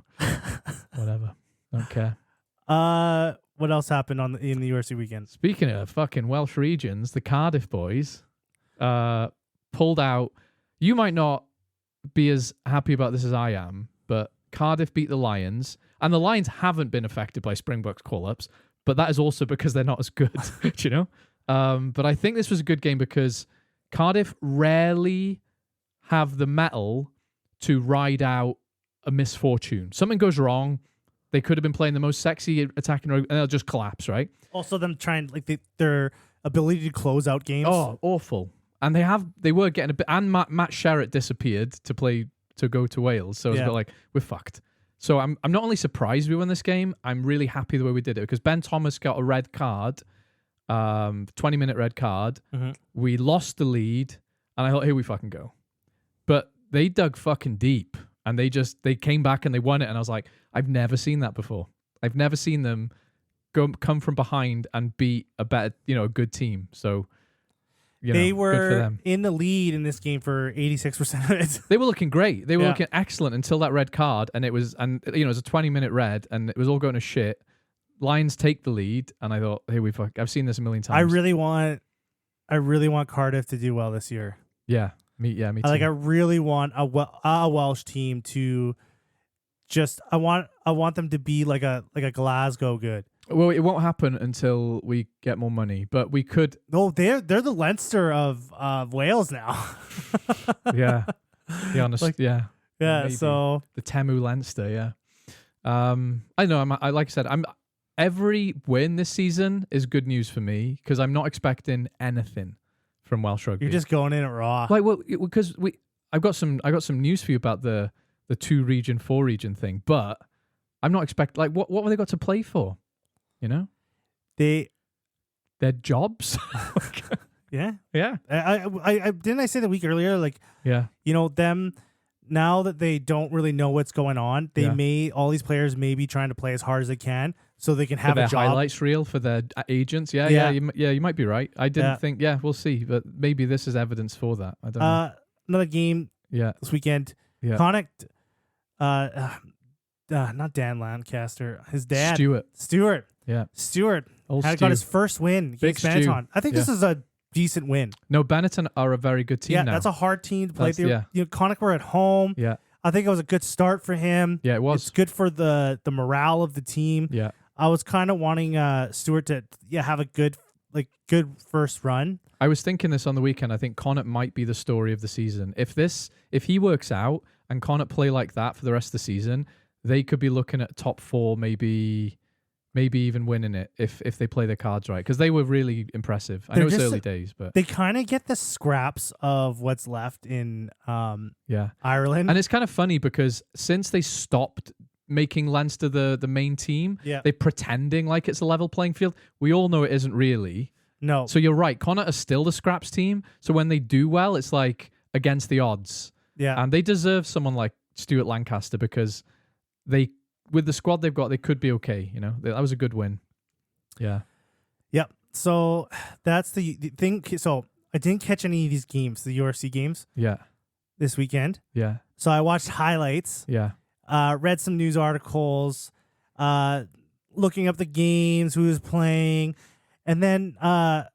Speaker 3: whatever. Don't care.
Speaker 2: What else happened in the URC weekend?
Speaker 3: Speaking of fucking Welsh regions, the Cardiff boys pulled out. You might not be as happy about this as I am, but Cardiff beat the Lions, and the Lions haven't been affected by Springboks call-ups. But that is also because they're not as good, But I think this was a good game because Cardiff rarely have the mettle to ride out a misfortune. Something goes wrong. They could have been playing the most sexy attacking rugby, and they'll just collapse, right?
Speaker 2: Also, them trying their ability to close out games.
Speaker 3: Oh, awful! And they were getting a bit. And Matt Sherratt disappeared to go to Wales, so it's got like we're fucked. So I'm not only surprised we won this game, I'm really happy the way we did it because Ben Thomas got a red card, 20-minute red card. Mm-hmm. We lost the lead, and I thought, here we fucking go. But they dug fucking deep, and they came back and they won it, and I was like, I've never seen that before. I've never seen them come from behind and beat a better, a good team. So.
Speaker 2: They were
Speaker 3: good for them.
Speaker 2: In the lead in this game for 86% of it.
Speaker 3: They were looking great. They were looking excellent until that red card, and it was a 20-minute red, and it was all going to shit. Lions take the lead, and I thought, hey, I've seen this a million times.
Speaker 2: I really want Cardiff to do well this year.
Speaker 3: Yeah, me too.
Speaker 2: I really want a Welsh team to I want them to be like a Glasgow good.
Speaker 3: Well, it won't happen until we get more money, but we could.
Speaker 2: No, they're the Leinster of Wales now.
Speaker 3: Yeah, honest. Yeah.
Speaker 2: Maybe. So
Speaker 3: the Temu Leinster. Yeah. I know. Like I said, every win this season is good news for me because I'm not expecting anything from Welsh rugby.
Speaker 2: You're just going in at raw.
Speaker 3: Like, well, because I got some news for you about the 2-region, 4-region thing, but I'm not expecting. Like, what have they got to play for? Their jobs.
Speaker 2: Yeah.
Speaker 3: I
Speaker 2: didn't I say the week earlier, like, them now that they don't really know what's going on, all these players may be trying to play as hard as they can so they can have a job.
Speaker 3: Highlights reel for their agents. Yeah. You might be right. I didn't think. Yeah, we'll see. But maybe this is evidence for that. I don't know.
Speaker 2: Another game.
Speaker 3: Yeah.
Speaker 2: This weekend.
Speaker 3: Yeah.
Speaker 2: Connacht. Not Dan Lancaster. His dad.
Speaker 3: Stuart. Yeah.
Speaker 2: Stuart got his first win against Benetton. I think this is a decent win.
Speaker 3: No, Benetton are a very good team now.
Speaker 2: Yeah, that's a hard team to play. Connacht were at home.
Speaker 3: Yeah.
Speaker 2: I think it was a good start for him.
Speaker 3: Yeah, it was.
Speaker 2: It's good for the morale of the team.
Speaker 3: Yeah.
Speaker 2: I was kind of wanting Stuart to have a good first run.
Speaker 3: I was thinking this on the weekend. I think Connacht might be the story of the season. If he works out and Connacht play like that for the rest of the season, they could be looking at top 4, maybe maybe even winning it if they play their cards right, because they were really impressive. I know it's early days, but
Speaker 2: they kind of get the scraps of what's left in Ireland.
Speaker 3: And it's kind of funny because since they stopped making Leinster the main team, they're pretending like it's a level playing field. We all know it isn't really.
Speaker 2: No.
Speaker 3: So you're right. Connacht are still the scraps team. So when they do well, it's like against the odds.
Speaker 2: Yeah.
Speaker 3: And they deserve someone like Stuart Lancaster because they, with the squad they've got, they could be okay. You know, that was a good win. Yeah.
Speaker 2: Yep. So that's the thing. So I didn't catch any of these games, the URC games.
Speaker 3: Yeah.
Speaker 2: This weekend.
Speaker 3: Yeah.
Speaker 2: So I watched highlights.
Speaker 3: Yeah.
Speaker 2: Read some news articles, looking up the games, who was playing, and then I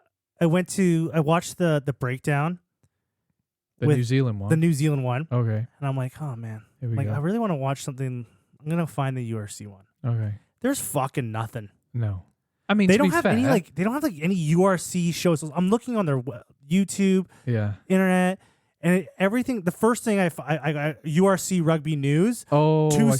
Speaker 2: watched the breakdown.
Speaker 3: The New Zealand one.
Speaker 2: The New Zealand one.
Speaker 3: Okay.
Speaker 2: And I'm like, oh man,
Speaker 3: Here we go.
Speaker 2: I really want to watch something. I'm gonna find the URC one.
Speaker 3: Okay.
Speaker 2: There's fucking nothing.
Speaker 3: No. I mean,
Speaker 2: they
Speaker 3: to
Speaker 2: don't
Speaker 3: be
Speaker 2: have
Speaker 3: fair,
Speaker 2: any they don't have like any URC shows. I'm looking on their YouTube, internet. And everything, the first thing I URC rugby news.
Speaker 3: Oh,
Speaker 2: 2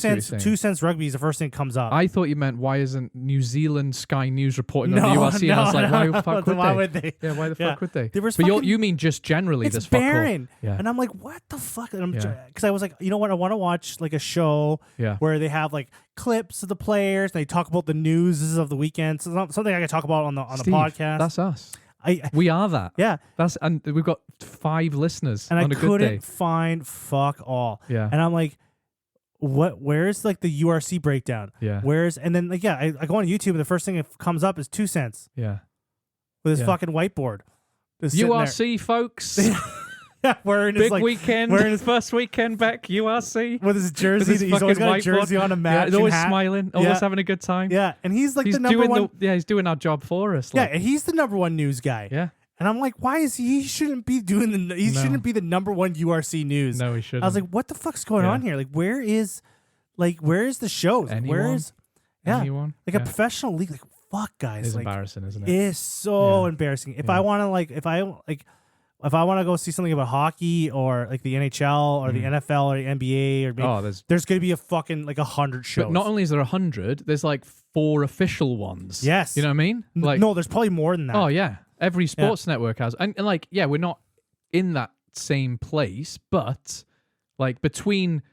Speaker 2: cents rugby is the first thing that comes up.
Speaker 3: I thought you meant why isn't New Zealand Sky News reporting on the URC? And I was like, why the fuck would they? Yeah, why the fuck would they?
Speaker 2: But
Speaker 3: you mean just generally?
Speaker 2: It's
Speaker 3: this
Speaker 2: barren.
Speaker 3: Yeah.
Speaker 2: And I'm like, what the fuck? Because I was like, you know what? I want to watch like a show where they have like clips of the players. And they talk about the news of the weekend. So something I can talk about on the podcast.
Speaker 3: That's us. We are that.
Speaker 2: Yeah.
Speaker 3: And we've got 5 listeners
Speaker 2: and
Speaker 3: on a good day.
Speaker 2: I couldn't find fuck all.
Speaker 3: Yeah.
Speaker 2: And I'm like, where's like the URC breakdown?
Speaker 3: Yeah.
Speaker 2: And then like, I go on YouTube and the first thing that comes up is 2 cents.
Speaker 3: Yeah.
Speaker 2: With his fucking whiteboard.
Speaker 3: URC, folks.
Speaker 2: Wearing his
Speaker 3: big weekend. Wearing his first weekend back, URC.
Speaker 2: With his jersey. He's always got a jersey on, a match.
Speaker 3: He's always smiling, always having a good time.
Speaker 2: Yeah. And he's like the number one.
Speaker 3: He's doing our job for us.
Speaker 2: Like. Yeah, and he's the number one news guy.
Speaker 3: Yeah.
Speaker 2: And I'm like, why is he shouldn't be doing shouldn't be the number one URC news.
Speaker 3: No, he shouldn't.
Speaker 2: I was like, what the fuck's going on here? Like, where is the shows?
Speaker 3: Anyone?
Speaker 2: Anyone? Like a professional league. Like, fuck, guys.
Speaker 3: It's
Speaker 2: like,
Speaker 3: embarrassing, isn't it?
Speaker 2: It is so embarrassing. If I want to if I want to go see something about hockey or like the NHL or the NFL or the NBA or there's going to be a fucking like 100 shows.
Speaker 3: But not only is there 100, there's like 4 official ones.
Speaker 2: Yes.
Speaker 3: You know what I mean? Like
Speaker 2: no, there's probably more than that.
Speaker 3: Oh yeah. Every sports network has. And like, yeah, we're not in that same place, but like between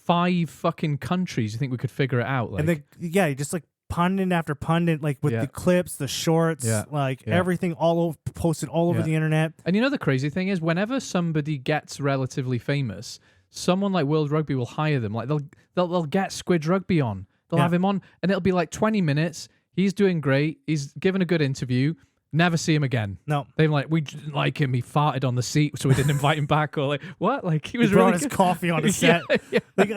Speaker 3: 5 fucking countries, you think we could figure it out? Like,
Speaker 2: and then, just like pundit after pundit, like with the clips, the shorts, everything all over, posted all over the internet.
Speaker 3: And you know the crazy thing is, whenever somebody gets relatively famous, someone like World Rugby will hire them. Like they'll get Squidge Rugby on. They'll have him on, and it'll be like 20 minutes. He's doing great. He's given a good interview. Never see him again. No. They're like, we didn't like him. He farted on the seat, so we didn't invite him back. Or like, what? Like he was
Speaker 2: brought
Speaker 3: really
Speaker 2: his coffee on his set. Like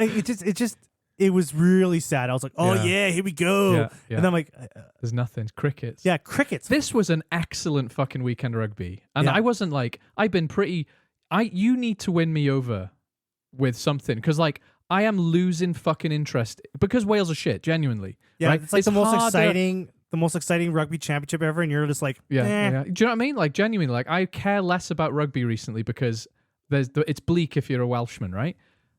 Speaker 2: it was really sad. I was like, oh yeah, here we go.
Speaker 3: Yeah.
Speaker 2: And then I'm like,
Speaker 3: there's nothing. Crickets.
Speaker 2: Yeah, crickets.
Speaker 3: This was an excellent fucking weekend of rugby, and I wasn't like, I've been pretty. You need to win me over with something because like I am losing fucking interest because Wales are shit. Genuinely.
Speaker 2: Yeah,
Speaker 3: right?
Speaker 2: it's like the most exciting rugby championship ever, and you're just like,
Speaker 3: yeah. Do you know what I mean? Like genuinely, like I care less about rugby recently because it's bleak if you're a Welshman, right?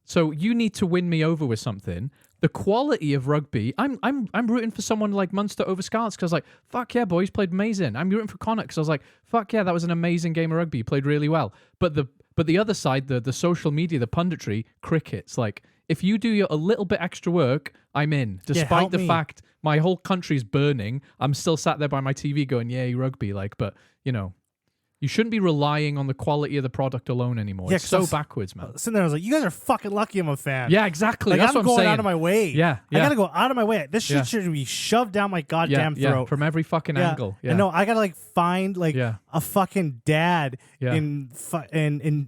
Speaker 3: So you need to win me over with something. The quality of rugby, I'm rooting for someone like Munster over Scarlets because I was like, fuck yeah, boys, played amazing. I'm rooting for Connacht because I was like, fuck yeah, that was an amazing game of rugby. You played really well. But the other side, the social media, the punditry, crickets, like if you do a little bit extra work, I'm in. Despite the fact my whole country's burning, I'm still sat there by my TV going, yay, rugby. Like, but you know, you shouldn't be relying on the quality of the product alone anymore. It's so backwards, man.
Speaker 2: Sitting there, I was like, you guys are fucking lucky I'm a fan.
Speaker 3: Yeah, exactly.
Speaker 2: Like,
Speaker 3: That's
Speaker 2: I'm
Speaker 3: what I'm
Speaker 2: going
Speaker 3: saying.
Speaker 2: out of my way.
Speaker 3: Yeah.
Speaker 2: I gotta go out of my way. This shit should be shoved down my goddamn throat.
Speaker 3: From every fucking angle. Yeah.
Speaker 2: I know. I gotta like find like a fucking dad in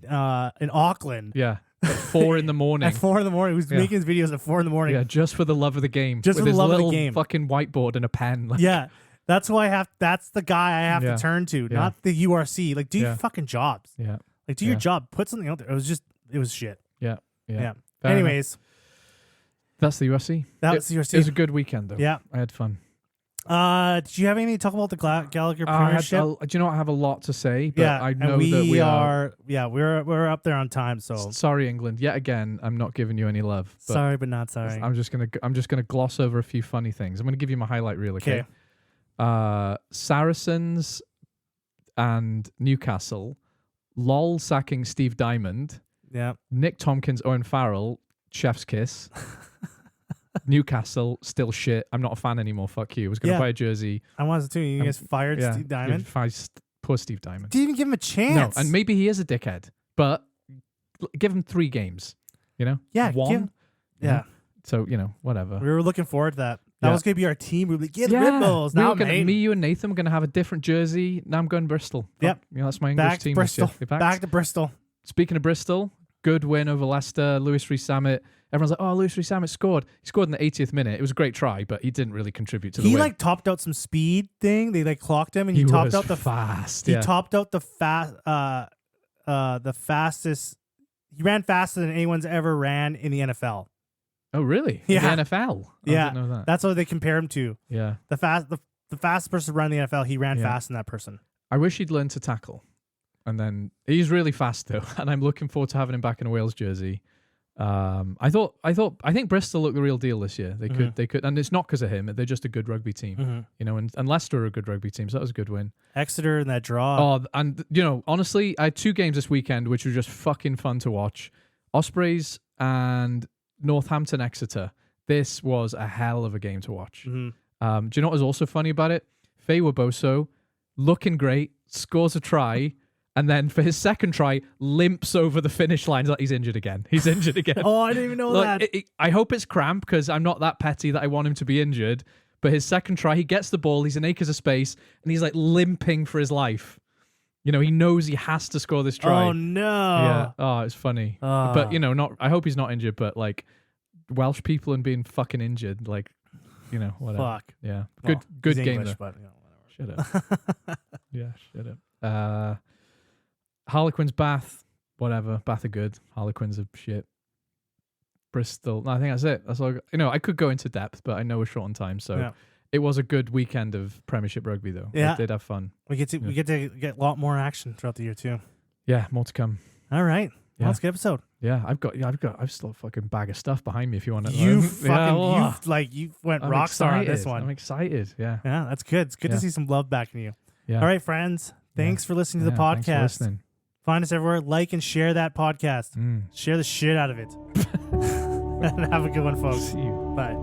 Speaker 2: Auckland.
Speaker 3: Yeah. At 4 in the morning.
Speaker 2: At 4 in the morning. Who's making his videos at 4 in the morning.
Speaker 3: Yeah, just for the love of the game.
Speaker 2: Just
Speaker 3: with
Speaker 2: for the
Speaker 3: his
Speaker 2: love of
Speaker 3: little
Speaker 2: the game.
Speaker 3: fucking whiteboard and a pen. Like,
Speaker 2: yeah. That's who that's the guy I have to turn to, not the URC. Like, do your fucking jobs.
Speaker 3: Yeah.
Speaker 2: Like, do your job. Put something out there. It was shit.
Speaker 3: Yeah.
Speaker 2: Anyways.
Speaker 3: That's the URC.
Speaker 2: That was the URC.
Speaker 3: It was a good weekend, though.
Speaker 2: Yeah.
Speaker 3: I had fun.
Speaker 2: Did you have anything to talk about the Gallagher Premiership?
Speaker 3: Do you know what? I have a lot to say, but
Speaker 2: Yeah,
Speaker 3: I know
Speaker 2: and
Speaker 3: that we are.
Speaker 2: Yeah, we're up there on time. So
Speaker 3: Sorry, England. Yet again, I'm not giving you any love. But
Speaker 2: sorry, but not sorry.
Speaker 3: I'm just gonna gloss over a few funny things. I'm gonna give you my highlight reel. Okay. Saracens and Newcastle. Lol sacking Steve Diamond.
Speaker 2: Yeah.
Speaker 3: Nick Tompkins, Owen Farrell, chef's kiss. Newcastle, still shit. I'm not a fan anymore. Fuck you. I was going to buy a jersey.
Speaker 2: I wanted to. You guys fired Steve Diamond?
Speaker 3: Poor Steve Diamond.
Speaker 2: Didn't even give him a chance.
Speaker 3: No, and maybe he is a dickhead, but give him 3 games. You know?
Speaker 2: Yeah.
Speaker 3: One.
Speaker 2: Yeah.
Speaker 3: So, whatever.
Speaker 2: We were looking forward to that. That was going to be our team. We'd be like, get the Red Bulls. Now,
Speaker 3: me, you, and Nathan were going to have a different jersey. Now I'm going Bristol.
Speaker 2: Yep.
Speaker 3: That's my English team.
Speaker 2: Bristol. Back to Bristol.
Speaker 3: Speaking of Bristol, good win over Leicester. Lewis Rees-Zammit. Everyone's like, oh, Lewis Rees-Zammit scored. He scored in the 80th minute. It was a great try, but he didn't really contribute to the win.
Speaker 2: He topped out some speed thing. They clocked him, and
Speaker 3: he
Speaker 2: topped
Speaker 3: was
Speaker 2: out the
Speaker 3: fast.
Speaker 2: He topped out the fastest. He ran faster than anyone's ever ran in the NFL.
Speaker 3: Oh, really?
Speaker 2: Yeah.
Speaker 3: In the NFL? I didn't know that.
Speaker 2: That's what they compare him to.
Speaker 3: Yeah.
Speaker 2: The fastest person to run in the NFL, he ran faster than that person.
Speaker 3: I wish he'd learned to tackle. And then he's really fast though, and I'm looking forward to having him back in a Wales jersey. I think Bristol look the real deal this year. They could, and it's not because of him. They're just a good rugby team, and Leicester are a good rugby team, so that was a good win.
Speaker 2: Exeter in that draw.
Speaker 3: Oh, and honestly, I had 2 games this weekend which were just fucking fun to watch. Ospreys and Northampton Exeter. This was a hell of a game to watch. Do you know what was also funny about it? Faye Waboso, looking great, scores a try. And then for his second try, limps over the finish line. He's injured again. He's injured again.
Speaker 2: Oh, I didn't even know that.
Speaker 3: I hope it's cramp because I'm not that petty that I want him to be injured. But his second try, he gets the ball. He's in acres of space. And he's limping for his life. He knows he has to score this try.
Speaker 2: Oh, no.
Speaker 3: Yeah. Oh, it's funny. But, I hope he's not injured. But, Welsh people and being fucking injured, whatever.
Speaker 2: Fuck.
Speaker 3: Yeah.
Speaker 2: Well,
Speaker 3: good
Speaker 2: he's
Speaker 3: game,
Speaker 2: English,
Speaker 3: though.
Speaker 2: But,
Speaker 3: Shut up. Yeah, shut up. Harlequins, Bath, whatever. Bath are good. Harlequins are shit. Bristol. No, I think that's it. That's all. I could go into depth, but I know we're short on time, so it was a good weekend of Premiership rugby, though.
Speaker 2: Yeah,
Speaker 3: I did have fun.
Speaker 2: We get to get a lot more action throughout the year too.
Speaker 3: Yeah, more to come.
Speaker 2: All right. Well, that's a good episode.
Speaker 3: Yeah, I've still a fucking bag of stuff behind me if you want to.
Speaker 2: You went rock star on this one.
Speaker 3: I'm excited. Yeah.
Speaker 2: Yeah, that's good. It's good to see some love back in you.
Speaker 3: Yeah.
Speaker 2: All right, friends. Thanks for listening to the podcast.
Speaker 3: Thanks for listening.
Speaker 2: Find us everywhere. Like and share that podcast. Share the shit out of it. And have a good one, folks.
Speaker 3: See you.
Speaker 2: Bye.